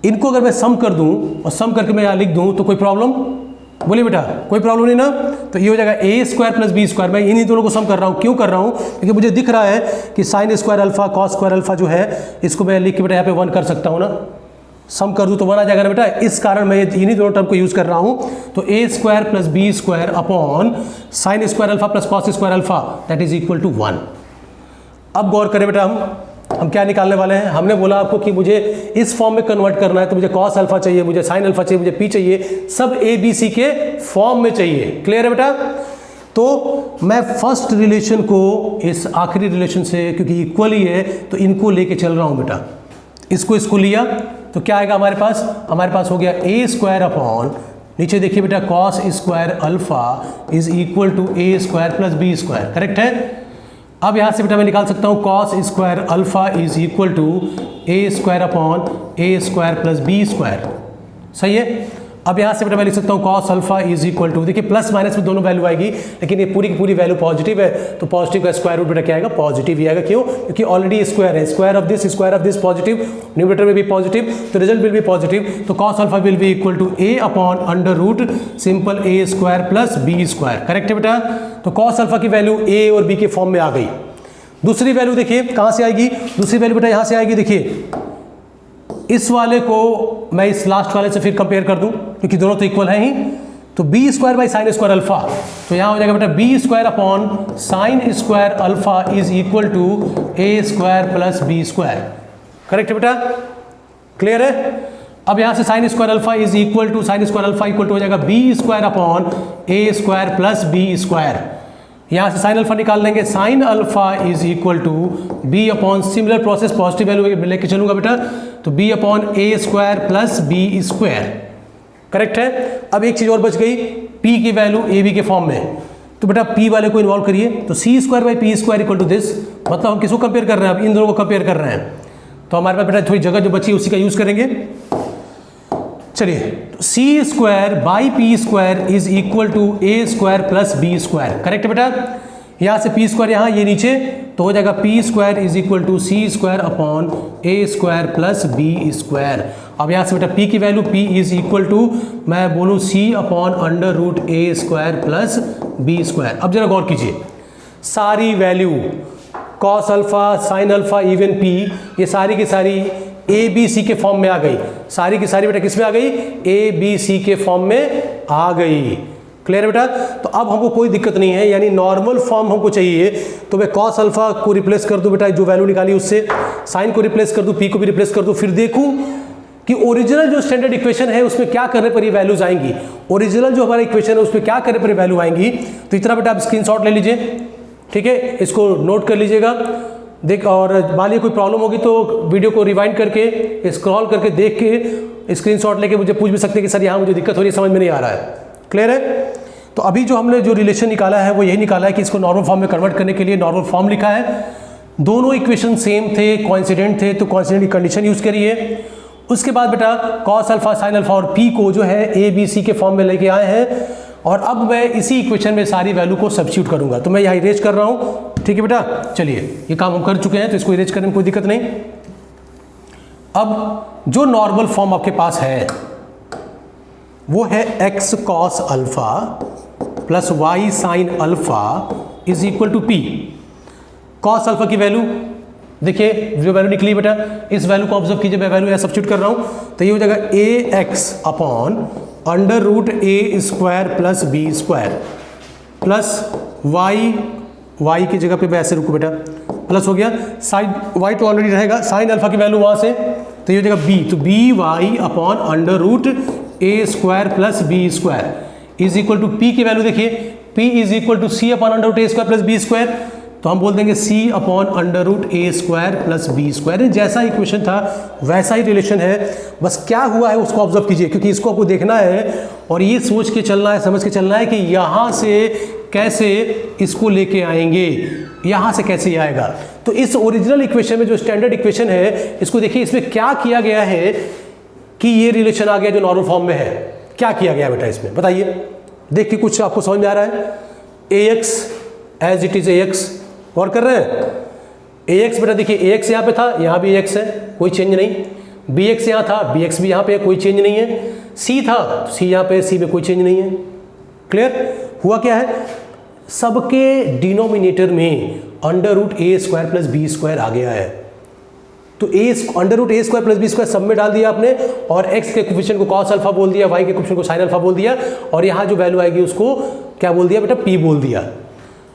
इनको अगर मैं सम कर दूं और सम करके मैं यहाँ लिख दूं तो कोई प्रॉब्लम? बोलिए बेटा, कोई प्रॉब्लम नहीं ना? तो ये हो जाएगा a² + b²। मैं इन्हीं दोनों को सम कर रहा हूँ, क्यों कर रहा हूँ? क्योंकि मुझे दिख रहा है कि sin² अल्फा cos² अल्फा जो है इसको मैं लिख के बेटा यहाँ पे 1 कर सकता हूँ ना, सम कर दूँ तो 1 आ जाएगा ना बेटा। इस कारण मैं इन्हीं दोनों टर्म को यूज़ कर रहा हूँ। तो a square plus B square upon sine square alpha plus cos square alpha that is equal to 1। अब गौर करें बेटा, हम क्या निकालने वाले हैं। हमने बोला आपको कि मुझे इस फॉर्म में कन्वर्ट करना है, तो मुझे कॉस अल्फा चाहिए, मुझे साइन अल्फा चाहिए, मुझे पी चाहिए, सब ए बी सी के फॉर्म में चाहिए। क्लियर है बेटा। तो मैं फर्स्ट रिलेशन को इस आखिरी रिलेशन से, क्योंकि इक्वल ही है, तो इनको लेके चल रहा हूं बेटा। इसको लिया तो क्या आएगा हमारे पास हो गया ए स्क्वायर अपॉन, नीचे देखिए बेटा, cos square alpha is equal to A square plus B square. Correct है। अब यहां से बेटा मैं निकाल सकता हूं cos square alpha is equal to A square upon A square plus B square. सही है। अब यहाँ से बेटा मैं लिख सकता हूँ cos alpha is equal to, देखिए प्लस माइनस में दोनों वैल्यू आएगी, लेकिन ये पूरी की पूरी वैल्यू पॉजिटिव है, तो पॉजिटिव का स्क्वायर रूट बेटा क्या आएगा, पॉजिटिव ही आएगा। क्यों? क्योंकि ऑलरेडी स्क्वायर है, square of this positive, numerator में भी पॉजिटिव, तो रिजल्ट विल बी पॉजिटिव। तो cos alpha will be equal to A upon under root simple A square plus B square. Correct है बेटा। तो कॉस अल्फा की value A और B के फॉर्म में आ गई। दूसरी वैल्यू देखिए कहाँ से आएगी, दूसरी वैल्यू बेटा यहाँ से आएगी। देखिए इस वाले को मैं इस लास्ट वाले से फिर कंपेयर कर दूं, क्योंकि दोनों तो इक्वल हैं ही। तो B square by sine square alpha, तो यहाँ हो जाएगा बेटा B square upon sine square alpha is equal to A square plus B square. Correct है बेटा। क्लियर है। अब यहाँ से sine square alpha is equal to, sine square alpha equal to हो जाएगा बी स्क्वायर अपॉन ए स्क्वायर प्लस बी स्क्वायर। यहाँ से साइन अल्फा निकाल लेंगे, sine alpha is equal to B upon, similar process positive value लेके चलूंगा बेटा, तो बी अपॉन ए square plus B square. Correct है। अब एक चीज़ और बच गई, पी की वैल्यू ए बी के फॉर्म में, तो बेटा पी वाले को इन्वॉल्व करिए, तो c square by p square equal to this, मतलब हम किसको कंपेयर कर रहे हैं, अब इन दोनों को कंपेयर कर रहे हैं। तो हमारे पास बेटा थोड़ी जगह जो बची उसी का यूज़ करेंगे। चलिए, तो c square by p square is equal to A square plus B square. Correct है बेटा। यहाँ से पी स्क्वायर यहाँ, ये नीचे, तो हो जाएगा P square is equal to C square upon A square plus B square. अब यहाँ से बेटा पी की value P is equal to, मैं बोलूँ सी अपॉन अंडर रूट ए स्क्वायर प्लस बी स्क्वायर। अब जरा गौर कीजिए, सारी value cos alpha, sine alpha, even P, ये सारी की सारी ए बी सी के फॉर्म में आ गई। सारी की सारी बेटा किस में आ गई, ए बी सी के फॉर्म में आ गई। क्लियर है बेटा। तो अब हमको कोई दिक्कत नहीं है, यानी नॉर्मल फॉर्म हमको चाहिए, तो मैं कॉस अल्फा को रिप्लेस कर दूं बेटा, जो वैल्यू निकाली उससे, साइन को रिप्लेस कर दूं, पी को भी रिप्लेस कर दूं, फिर देखूं कि ओरिजिनल जो स्टैंडर्ड इक्वेशन है उसमें क्या करने पर ये वैल्यूज आएंगी। ओरिजिनल जो हमारा इक्वेशन है उसमें क्या करने पर वैल्यू आएंगी। तो इतना बेटा आप स्क्रीनशॉट ले लीजिए, ठीक है, इसको नोट कर लीजिएगा। देख, और मान लीजिए कोई प्रॉब्लम होगी तो वीडियो को रिवाइंड करके, स्क्रॉल करके देख के स्क्रीनशॉट लेके मुझे पूछ भी सकते हैं कि सर यहाँ मुझे दिक्कत हो रही है, समझ में नहीं आ रहा है। क्लियर है। तो अभी जो हमने जो रिलेशन निकाला है वो यही निकाला है कि इसको नॉर्मल फॉर्म में कन्वर्ट करने के लिए नॉर्मल फॉर्म लिखा है। दोनों इक्वेशन सेम थे, कोइंसिडेंट थे, तो कोइंसिडेंट की कंडीशन यूज करिए। उसके बाद बेटा कॉस अल्फा, साइन अल्फा और पी को जो है ए बी सी के फॉर्म में लेके आए हैं, और अब मैं इसी इक्वेशन में सारी वैल्यू को सब्स्टिट्यूट करूंगा। तो मैं यहाँ इरेज कर रहा हूँ, ठीक है बेटा। चलिए, ये काम हम कर चुके हैं, तो इसको इरेज करने में कोई दिक्कत नहीं। अब जो नॉर्मल फॉर्म आपके पास है वो है X cos alpha plus Y sine alpha is equal to P. Cos alpha की वैल्यू देखिए, जो वैल्यू निकली बेटा, इस वैल्यू को ऑब्जर्व कीजिए, मैं वैल्यू यहाँ सब्स्टिट्यूट कर रहा हूँ, तो ये हो जाएगा a x upon under root A square plus B square plus y की जगह पे मैं ऐसे रुकूँ बेटा, प्लस हो गया, साइन वाई तो ऑलरेडी रहेगा, साइन अल्फा की वैल्यू वहाँ से, तो ये हो जाएगा बी, तो B Y upon under root A square plus B square is equal to P की वैल्यू देखिए, P is equal to C upon under root A square plus B square, तो हम बोल देंगे सी अपॉन अंडर रूट ए square plus B square. जैसा equation था वैसा ही relation है, बस क्या हुआ है उसको ऑब्जर्व कीजिए, क्योंकि इसको आपको देखना है और ये सोच के चलना है, समझ के चलना है कि यहाँ से कैसे इसको लेके आएंगे, यहाँ से कैसे आएगा। तो इस ओरिजिनल इक्वेशन में जो स्टैंडर्ड इक्वेशन है, इसको देखिए, इसमें क्या किया गया है कि ये रिलेशन आ गया जो नॉर्मल फॉर्म में है। क्या किया गया बेटा इसमें बताइए, देख के कुछ आपको समझ में आ रहा है। A x as it is a x, और कर रहे हैं ए एक्स बेटा, देखिए ए एक्स यहाँ पे था, यहाँ भी एक्स है, कोई चेंज नहीं। बी एक्स यहाँ था, बी एक्स भी यहाँ पे, कोई चेंज नहीं है। सी था, सी यहाँ पे, सी में कोई चेंज नहीं है। क्लियर हुआ क्या है, सबके डिनोमिनेटर में अंडर रूट ए स्क्वायर प्लस बी स्क्वायर आ गया है। तो अंडर रूट ए स्क्वायर प्लस बी स्क्वायर सब में डाल दिया आपने, और एक्स के कोफिशिएंट को कॉस अल्फा बोल दिया, वाई के कोफिशिएंट को साइन अल्फा बोल दिया, और यहाँ जो वैल्यू आएगी उसको क्या बोल दिया बेटा, पी बोल दिया।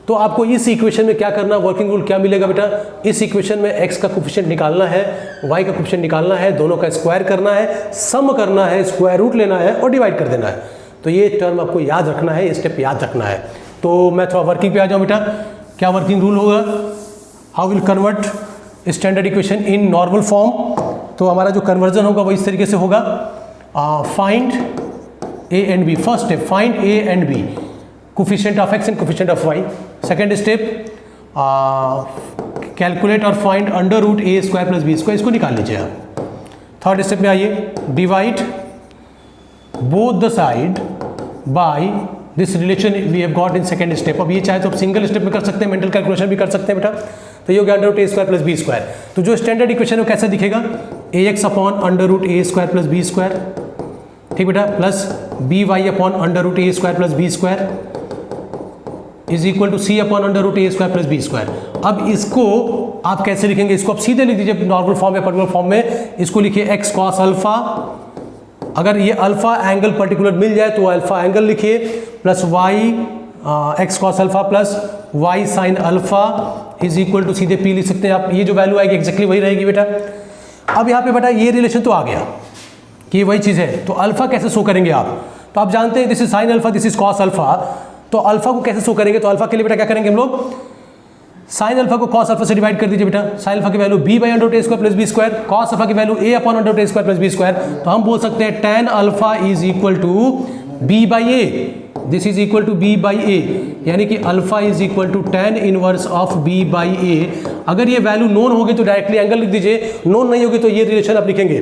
तो आपको इस इक्वेशन में क्या करना, वर्किंग रूल क्या मिलेगा बेटा, इस इक्वेशन में एक्स का कोफिशिएंट निकालना है, वाई का कोफिशिएंट निकालना है, दोनों का स्क्वायर करना है, सम करना है, स्क्वायर रूट लेना है और डिवाइड कर देना है। तो ये टर्म आपको याद रखना है, स्टेप याद रखना है। तो मैं थोड़ा वर्किंग पे आ जाऊँ बेटा, क्या वर्किंग रूल होगा, how will convert standard equation in normal form. तो हमारा जो कन्वर्जन होगा वो इस तरीके से होगा, find A and B, first step find A and B, coefficient of X and coefficient of Y. Second step calculate और फाइंड अंडर रूट ए स्क्वायर प्लस बी स्क्वायर, इसको निकाल लीजिए आप। थर्ड स्टेप में आइए, divide both the side by this relation we have got in second step. अब ये चाहे तो आप सिंगल स्टेप में कर सकते हैं, मेंटल कैलकुलेशन भी कर सकते हैं बेटा। तो ये हो गया अंडर रूट ए स्क्वायर प्लस बी स्क्वायर। तो जो स्टैंडर्ड इक्वेशन है वो कैसे दिखेगा, A x upon under root A square plus B square, ठीक बेटा, plus B Y upon under root A square plus B square is equal to C upon under root A square plus B square. अब इसको आप कैसे लिखेंगे, इसको आप सीधे लिख दीजिए नॉर्मल फॉर्म या पर्टिकुलर फॉर्म में। इसको लिखिए एक्स कॉस अल्फा, अगर ये अल्फा एंगल पर्टिकुलर मिल जाए तो अल्फा एंगल लिखिए, plus Y X cos alpha plus Y sine alpha is equal to, सीधे पी लिख सकते हैं आप। ये जो वैल्यू आएगी एक्जैक्टली वही रहेगी बेटा। अब यहाँ पे बेटा ये रिलेशन तो आ गया कि वही चीज़ है, तो अल्फा कैसे शो करेंगे आप, तो आप जानते हैं this is sine alpha, this is cos alpha. तो अल्फा को कैसे शो करेंगे, तो अल्फा के लिए बेटा क्या करेंगे हम लोग, साइन अल्फा को कॉस अल्फा से डिवाइड कर दीजिए बेटा। साइन अल्फा की value b by under root A square plus B square, cos alpha की value a upon under root A square plus B square. तो हम बोल सकते हैं tan alpha is equal to b by a, this is equal to b by a, यानी कि alpha is equal to tan inverse of B by ए। अगर ये value known होगी तो डायरेक्टली एंगल लिख दीजिए, नोन नहीं होगी तो ये रिलेशन आप लिखेंगे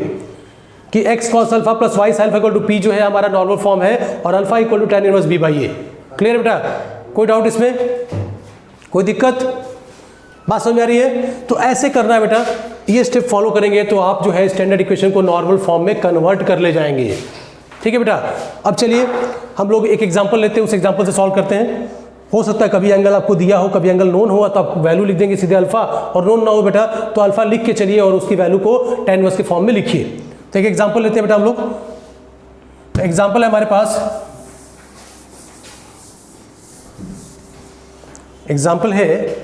कि X cos alpha plus Y sine alpha equal to P जो है हमारा नॉर्मल फॉर्म है, और alpha equal to tan inverse B by A. Clear बेटा, कोई डाउट इसमें, कोई दिक्कत, बात समझ आ रही है। तो ऐसे करना है बेटा, ये स्टेप फॉलो करेंगे तो आप जो है स्टैंडर्ड इक्वेशन को नॉर्मल फॉर्म में कन्वर्ट कर ले जाएंगे। ठीक है बेटा। अब चलिए हम लोग एक एग्जांपल लेते हैं, उस एग्जांपल से सॉल्व करते हैं। हो सकता है कभी एंगल आपको दिया हो, कभी एंगल नोन हुआ तो आप वैल्यू लिख देंगे सीधे अल्फा, और नोन ना हो बेटा तो अल्फा लिख के चलिए और उसकी वैल्यू को tan इनवर्स के फॉर्म में लिखिए। तो एक एग्जांपल लेते हैं बेटा हम लोग। एग्जांपल है हमारे पास, एग्जांपल है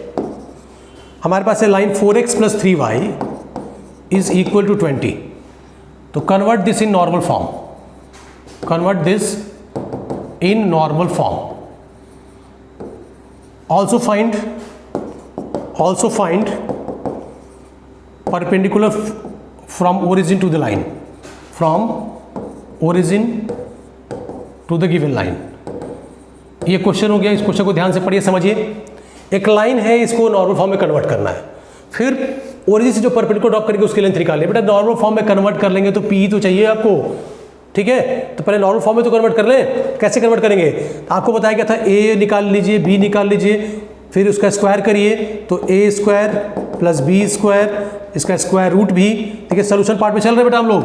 हमारे पास है line 4x plus 3y is equal to 20। तो convert this in normal form, convert this in normal form. also find perpendicular from origin to the line, from origin to the given line। ये question हो गया, इस question को ध्यान से पढ़िए समझिए। एक लाइन है, इसको नॉर्मल फॉर्म में कन्वर्ट करना है, फिर ओरिजिन से जो परपेंडिकुलर ड्रॉप करेंगे उसकी लेंथ निकालनी है। बेटा नॉर्मल फॉर्म में कन्वर्ट कर लेंगे तो पी तो चाहिए आपको, ठीक है। तो पहले नॉर्मल फॉर्म में तो कन्वर्ट कर लें। कैसे कन्वर्ट करेंगे, आपको बताया गया था ए निकाल लीजिए, बी निकाल लीजिए, फिर उसका स्क्वायर करिए तो a square plus B square, इसका स्क्वायर रूट भी, ठीक है। सोल्यूशन पार्ट में चल रहे बेटा हम लोग,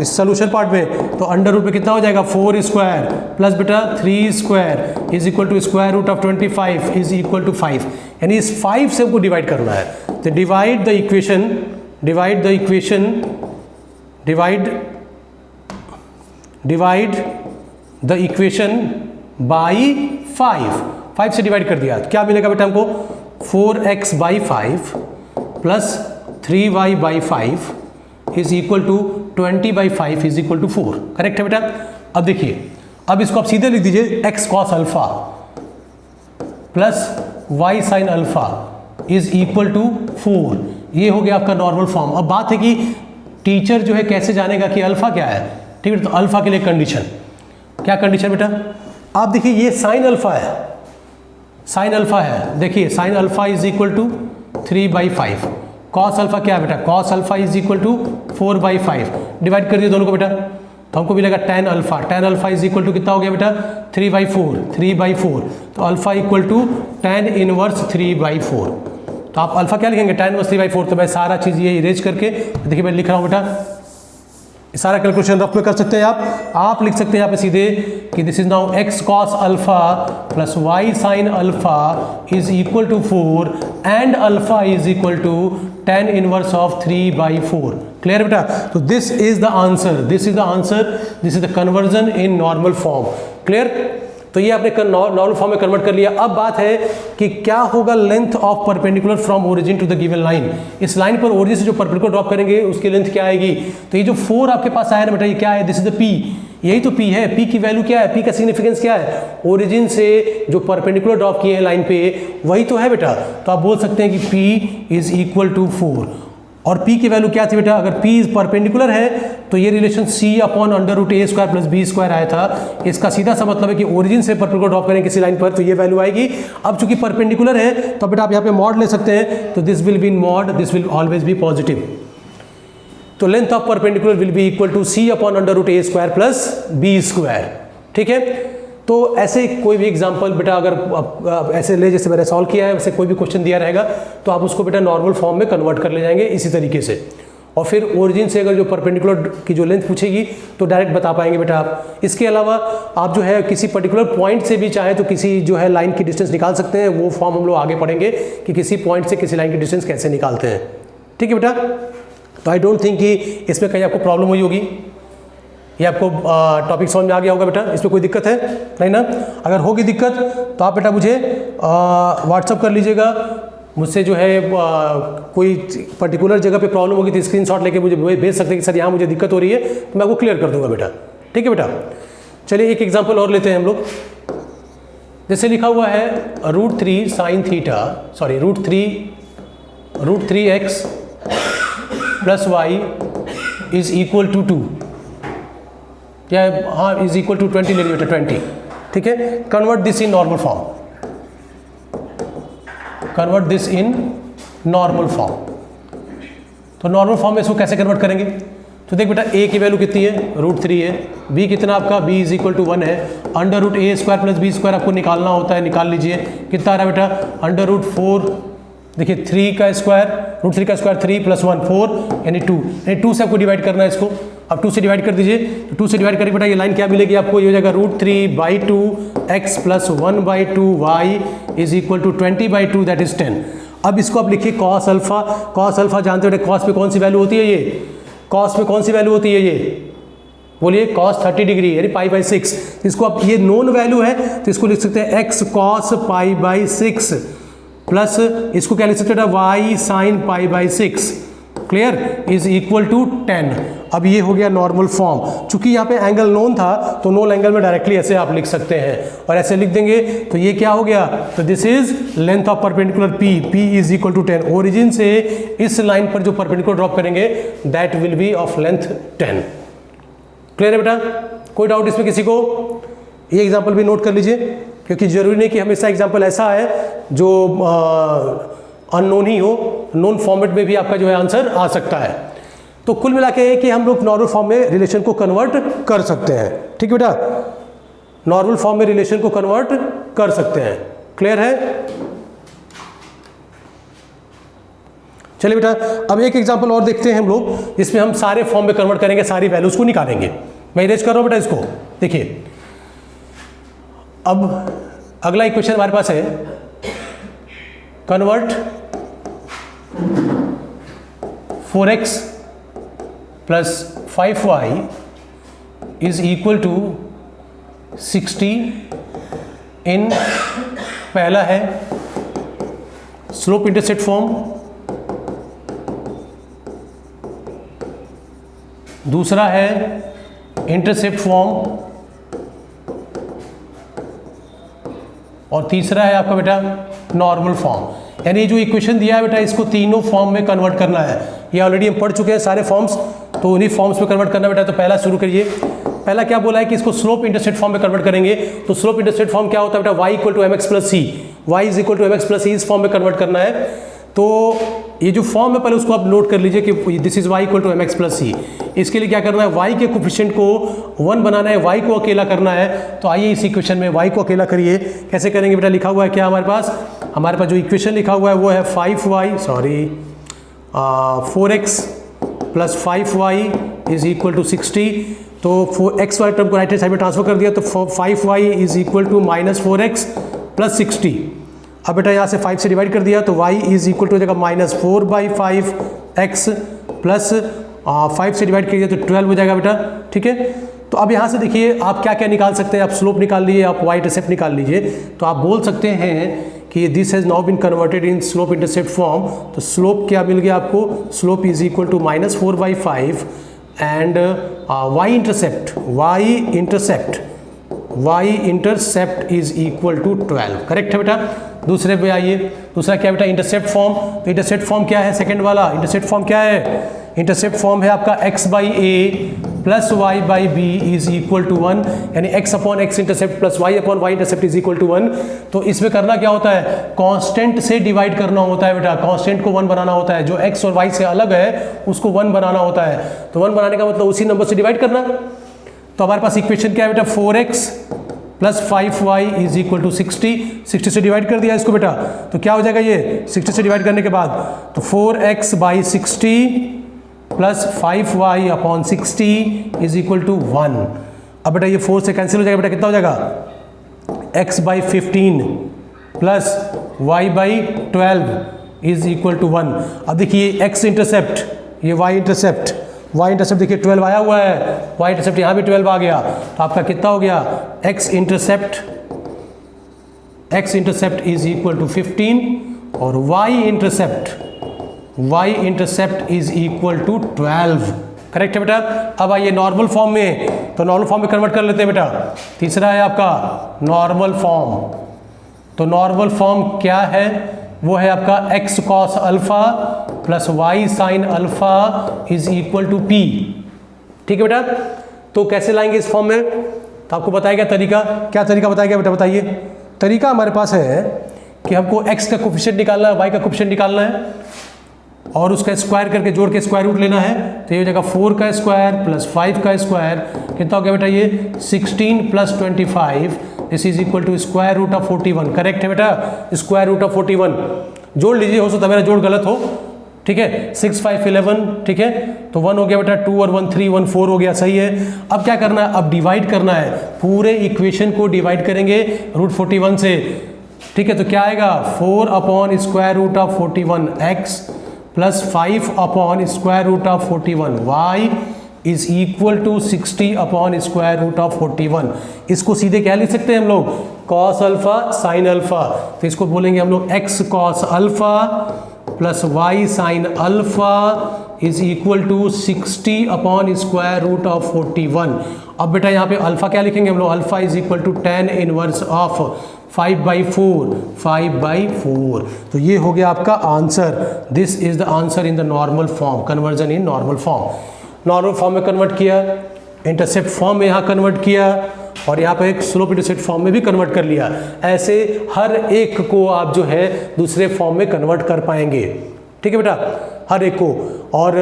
इस सोल्यूशन पार्ट में तो अंडर रूट में कितना हो जाएगा 4 स्क्वायर प्लस बेटा 3 square is equal to square root of 25 is equal to 5, यानी इस 5 से हमको डिवाइड करना है। तो डिवाइड द इक्वेशन बाई 5 से डिवाइड कर दिया, क्या मिलेगा बेटा हमको 4x by 5 plus 3y by 5 is equal to 20 by 5 is equal to 4। Correct है बेटा। अब देखिए, अब इसको आप सीधे लिख दीजिए x cos alpha plus y sine alpha is equal to 4। ये हो गया आपका नॉर्मल फॉर्म। अब बात है कि टीचर जो है कैसे जानेगा कि अल्फा क्या है, ठीक है। तो अल्फा के लिए कंडीशन, क्या कंडीशन बेटा, आप देखिए ये साइन अल्फा है, साइन अल्फा है, देखिए sine alpha is equal to 3/5। Cos alpha क्या है बेटा, cos alpha is equal to 4/5। Divide कर दिए दोनों को बेटा, तो हमको मिलेगा tan alpha, tan alpha is equal to कितना हो गया बेटा 3/4। तो alpha equal to tan inverse 3/4। तो आप अल्फा क्या लिखेंगे tan इनवर्स 3/4। तो मैं सारा चीज़ ये इरेज करके देखिए मैं लिख रहा हूँ बेटा, सारा कैलकुलेशन रफ में कर सकते हैं आप लिख सकते हैं यहाँ पे सीधे कि this is now x cos alpha plus y sin alpha is equal to 4 and alpha is equal to tan inverse of 3/4। Clear बेटा? तो this is the answer, this is the answer, this is the conversion in normal form. Clear? तो ये आपने normal form में convert कर लिया। अब बात है कि क्या होगा length of perpendicular from origin to the given line. इस लाइन पर ओरिजिन से जो परपेंडिकुलर ड्रॉप करेंगे उसकी लेंथ क्या आएगी? तो ये जो 4 आपके पास आया ना बेटा, ये क्या है? दिस इज द p, यही तो p है। p की वैल्यू क्या है? p का सिग्निफिकेंस क्या है? ओरिजिन से जो परपेंडिकुलर ड्रॉप किए हैं लाइन पे, वही तो है बेटा। तो आप बोल सकते हैं कि p इज इक्वल टू 4। और p की वैल्यू क्या थी बेटा? अगर p परपेंडिकुलर है तो ये relation c upon under root a square plus b square आया था। इसका सीधा सा मतलब है कि ओरिजिन से परपेंडिकुलर ड्रॉप करें किसी लाइन पर तो ये वैल्यू आएगी। अब चूंकि परपेंडिकुलर है तो बेटा आप यहाँ पे मॉड ले सकते हैं, तो this will be in mod, this will always be positive. तो length of perpendicular will be equal to c upon under root a square plus b square. ठीक है? तो ऐसे कोई भी एग्जांपल बेटा अगर ऐसे ले जैसे मैंने सॉल्व किया है, वैसे कोई भी क्वेश्चन दिया रहेगा तो आप उसको बेटा नॉर्मल फॉर्म में कन्वर्ट कर ले जाएंगे इसी तरीके से। और फिर ओरिजिन से अगर जो परपेंडिकुलर की जो लेंथ पूछेगी तो डायरेक्ट बता पाएंगे बेटा आप। इसके अलावा आप जो है किसी पर्टिकुलर पॉइंट से भी चाहे तो किसी जो है लाइन की डिस्टेंस निकाल सकते हैं। वो फॉर्म हम लोग आगे पढ़ेंगे कि किसी पॉइंट से किसी लाइन की डिस्टेंस कैसे निकालते हैं। ठीक है बेटा? तो आई डोंट थिंक कि इसमें कहीं आपको प्रॉब्लम हुई होगी। ये आपको टॉपिक समझ में आ गया होगा बेटा? इसमें कोई दिक्कत है नहीं ना? अगर होगी दिक्कत तो आप बेटा मुझे व्हाट्सअप कर लीजिएगा। मुझसे जो है कोई पर्टिकुलर जगह पे प्रॉब्लम होगी तो स्क्रीनशॉट लेके मुझे भेज सकते हैं कि सर यहाँ मुझे दिक्कत हो रही है, तो मैं आपको क्लियर कर दूंगा बेटा। ठीक है बेटा? चलिए एक एग्जांपल और लेते हैं हम लोग। जैसे लिखा हुआ है √3 sin theta, sorry √3x plus y is equal to 2, या हाँ इज इक्वल टू 20 ले लीजिए बेटा, 20। ठीक है? Convert this in normal form, convert this in normal form. तो नॉर्मल फॉर्म में इसको कैसे कन्वर्ट करेंगे? तो देख बेटा a की वैल्यू कितनी है? √3 है। b कितना आपका? b इज इक्वल टू 1 है। Under root a square plus b square आपको निकालना होता है, निकाल लीजिए। कितना आ रहा है बेटा? अंडर रूट 4, देखिए 3 का स्क्वायर, √3 का स्क्वायर 3 प्लस 1 4 यानी 2, यानी 2 से आपको डिवाइड करना है इसको। अब 2 से डिवाइड कर दीजिए, तो 2 से डिवाइड करके बेटा ये लाइन क्या मिलेगी आपको? ये हो जाएगा √3/2 x plus 1/2 y is equal to 20/2 that is 10। अब इसको आप लिखिए कॉस अल्फा। कॉस अल्फा जानते हो कॉस पे कौन सी वैल्यू होती है? ये कॉस पे कौन सी वैल्यू होती है? ये बोलिए कॉस 30 डिग्री यानी π/6। इसको आप, ये नोन वैल्यू है तो इसको लिख सकते हैं x cos π/6 प्लस इसको क्या लिख सकते हैं? y sin π/6। Clear? Is equal to 10। अब ये हो गया नॉर्मल फॉर्म। चूंकि यहाँ पे एंगल नोन था तो नोन एंगल में डायरेक्टली ऐसे आप लिख सकते हैं, और ऐसे लिख देंगे तो ये क्या हो गया? तो this is length of perpendicular p is equal to 10। Origin से इस लाइन पर जो परपेंडिकुलर ड्रॉप करेंगे that will be of length 10। Clear है बेटा? कोई डाउट इसमें किसी को? ये एग्जाम्पल भी नोट कर लीजिए, क्योंकि जरूरी नहीं कि हमेशा एग्जाम्पल ऐसा है जो अननोन ही हो, नोन फॉर्मेट में भी आपका जो है आंसर आ सकता है। तो कुल मिला के कि हम लोग नॉर्मल फॉर्म में रिलेशन को कन्वर्ट कर सकते हैं। ठीक है बेटा? नॉर्मल फॉर्म में रिलेशन को कन्वर्ट कर सकते हैं। क्लियर है? चलिए बेटा अब एक एग्जांपल और देखते हैं हम लोग, जिसमें हम सारे फॉर्म में कन्वर्ट करेंगे, सारी वैल्यूज को निकालेंगे। मैं इरेज कर रहा हूं बेटा इसको। देखिए अब अगला इक्वेशन हमारे पास है, convert 4x plus 5y is equal to 60 in, पहला है स्लोप इंटरसेप्ट फॉर्म, दूसरा है इंटरसेप्ट फॉर्म, और तीसरा है आपका बेटा नॉर्मल फॉर्म। यानी जो इक्वेशन दिया है बेटा इसको तीनों फॉर्म में कन्वर्ट करना है। ये ऑलरेडी हम पढ़ चुके हैं सारे फॉर्म्स, तो उन्हीं फॉर्म्स में कन्वर्ट करना बेटा। तो पहला शुरू करिए। पहला क्या बोला है कि इसको स्लोप इंटरसेप्ट फॉर्म में कन्वर्ट करेंगे। तो स्लोप इंटरसेप्ट फॉर्म क्या होता है बेटा? y equal to mx plus c, y is equal to mx plus c, इस फॉर्म में कन्वर्ट करना है। तो ये जो फॉर्म है पहले उसको आप नोट कर लीजिए कि this is y equal to mx plus c. इसके लिए क्या करना है? y के कोफिशिएंट को 1 बनाना है, y को अकेला करना है। तो आइए इस इक्वेशन में y को अकेला करिए। कैसे करेंगे बेटा? लिखा हुआ है क्या हमारे पास? हमारे पास जो इक्वेशन लिखा हुआ है वो है 4x plus 5y is equal to 60। तो एक्स वाले टर्म को राइट हैंड साइड में ट्रांसफर कर दिया, तो 5y is equal to -4x plus 60। अब बेटा यहाँ से 5 से डिवाइड कर दिया, तो y इज इक्वल टू हो जाएगा -4/5x प्लस 5 से डिवाइड करिए तो 12 हो जाएगा बेटा। ठीक है, तो अब यहाँ से देखिए आप क्या क्या निकाल सकते हैं, आप स्लोप निकाल लीजिए, आप y इंटरसेप्ट निकाल लीजिए। तो आप बोल सकते हैं कि this has now been converted in slope intercept form. तो स्लोप क्या मिल गया आपको, slope is equal to -4/5 and y intercept is equal to 12। Correct है बेटा। दूसरे पे आइए, दूसरा क्या बेटा, इंटरसेप्ट फॉर्म। तो इंटरसेप्ट फॉर्म क्या है, सेकंड वाला इंटरसेप्ट फॉर्म क्या है, इंटरसेप्ट फॉर्म है आपका x/a plus y/b is equal to 1, यानी x upon x intercept plus y upon y intercept is equal to 1। तो इसमें करना क्या होता है, कांस्टेंट से डिवाइड करना होता है बेटा, कांस्टेंट को 1 बनाना होता है, जो x और y से अलग है उसको 1 बनाना होता है। तो 1 बनाने का मतलब उसी नंबर से डिवाइड करना। तो हमारे पास इक्वेशन क्या है बेटा, 4x plus 5y is equal to 60 से डिवाइड कर दिया इसको बेटा, तो क्या हो जाएगा ये 60 से डिवाइड करने के बाद, तो 4x/60 plus 5y upon 60 is equal to 1। अब बेटा ये 4 से कैंसिल हो जाएगा बेटा, कितना हो जाएगा, x/15 plus y/12 is equal to 1। अब देखिए x इंटरसेप्ट, ये y इंटरसेप्ट देखिए 12 आया हुआ है, y इंटरसेप्ट यहाँ भी 12 आ गया, तो आपका कितना हो गया, x intercept is equal to 15 और y intercept is equal to 12। Correct है बेटा। अब आइए नॉर्मल फॉर्म में, तो नॉर्मल फॉर्म में कन्वर्ट कर लेते हैं बेटा। तीसरा है आपका नॉर्मल फॉर्म। तो नॉर्मल फॉर्म क्या है, वो है आपका x cos alpha plus y sine alpha is equal to p। ठीक है बेटा। तो कैसे लाएंगे इस फॉर्म में, तो आपको बताया गया तरीका, क्या तरीका बताया गया बेटा, बताइए। तरीका हमारे पास है कि हमको x का कोफिशिएंट निकालना है, y का कोफिशिएंट निकालना है और उसका स्क्वायर करके जोड़ के स्क्वायर रूट लेना है। तो ये हो जाएगा 4 का स्क्वायर प्लस 5 का स्क्वायर, कितना हो गया बेटा, ये 16 plus 25 this is equal to square root of 41। Correct है बेटा, स्क्वायर रूट ऑफ 41 जोड़ लीजिए, हो सकता है मेरा जोड़ गलत हो। ठीक है, 6 5 11, ठीक है, तो 1 हो गया बेटा, 2 और 1 3 1 4 हो गया, सही है। अब क्या करना है, अब डिवाइड करना है, पूरे इक्वेशन को डिवाइड करेंगे रूट 41 से। ठीक है, तो क्या आएगा, 4 upon square root of 41 x plus 5 upon square root of 41 y is equal to 60 upon square root of 41। इसको सीधे क्या लिख सकते हैं हम लोग, कॉस अल्फा साइन अल्फा। तो इसको बोलेंगे हम लोग x cos alpha plus y sine alpha is equal to 60 upon square root of 41। अब बेटा यहाँ पे अल्फा क्या लिखेंगे हम लोग, alpha is equal to 10 inverse of 5/4। तो ये हो गया आपका answer. This is the answer in the normal form, conversion in normal form. Normal form में कन्वर्ट किया, इंटरसेप्ट फॉर्म में यहाँ कन्वर्ट किया और यहाँ पर एक स्लोप इंटरसेप्ट फॉर्म में भी कन्वर्ट कर लिया। ऐसे हर एक को आप जो है दूसरे फॉर्म में कन्वर्ट कर पाएंगे। ठीक है बेटा, हर एक को। और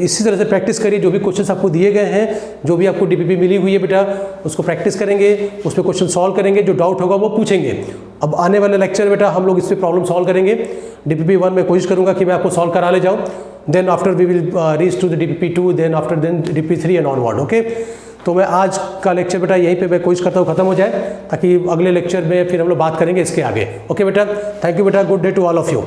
इसी तरह से प्रैक्टिस करिए, जो भी क्वेश्चंस आपको दिए गए हैं, जो भी आपको डीपीपी मिली हुई है बेटा, उसको प्रैक्टिस करेंगे, उस पर क्वेश्चन सॉल्व करेंगे, जो डाउट होगा वो पूछेंगे। अब आने वाले लेक्चर बेटा हम लोग इस पर प्रॉब्लम सॉल्व करेंगे। डीपीपी 1 में कोशिश करूँगा कि मैं आपको सॉल्व करा ले जाऊँ, then after we will reach to the DPP 2, then after then DPP 3 and onward. Okay, तो मैं आज का लेक्चर बेटा यहीं पे मैं कोशिश करता हूँ ख़त्म हो जाए, ताकि अगले लेक्चर में फिर हम लोग बात करेंगे इसके आगे। ओके बेटा, थैंक यू बेटा, good day to all of you.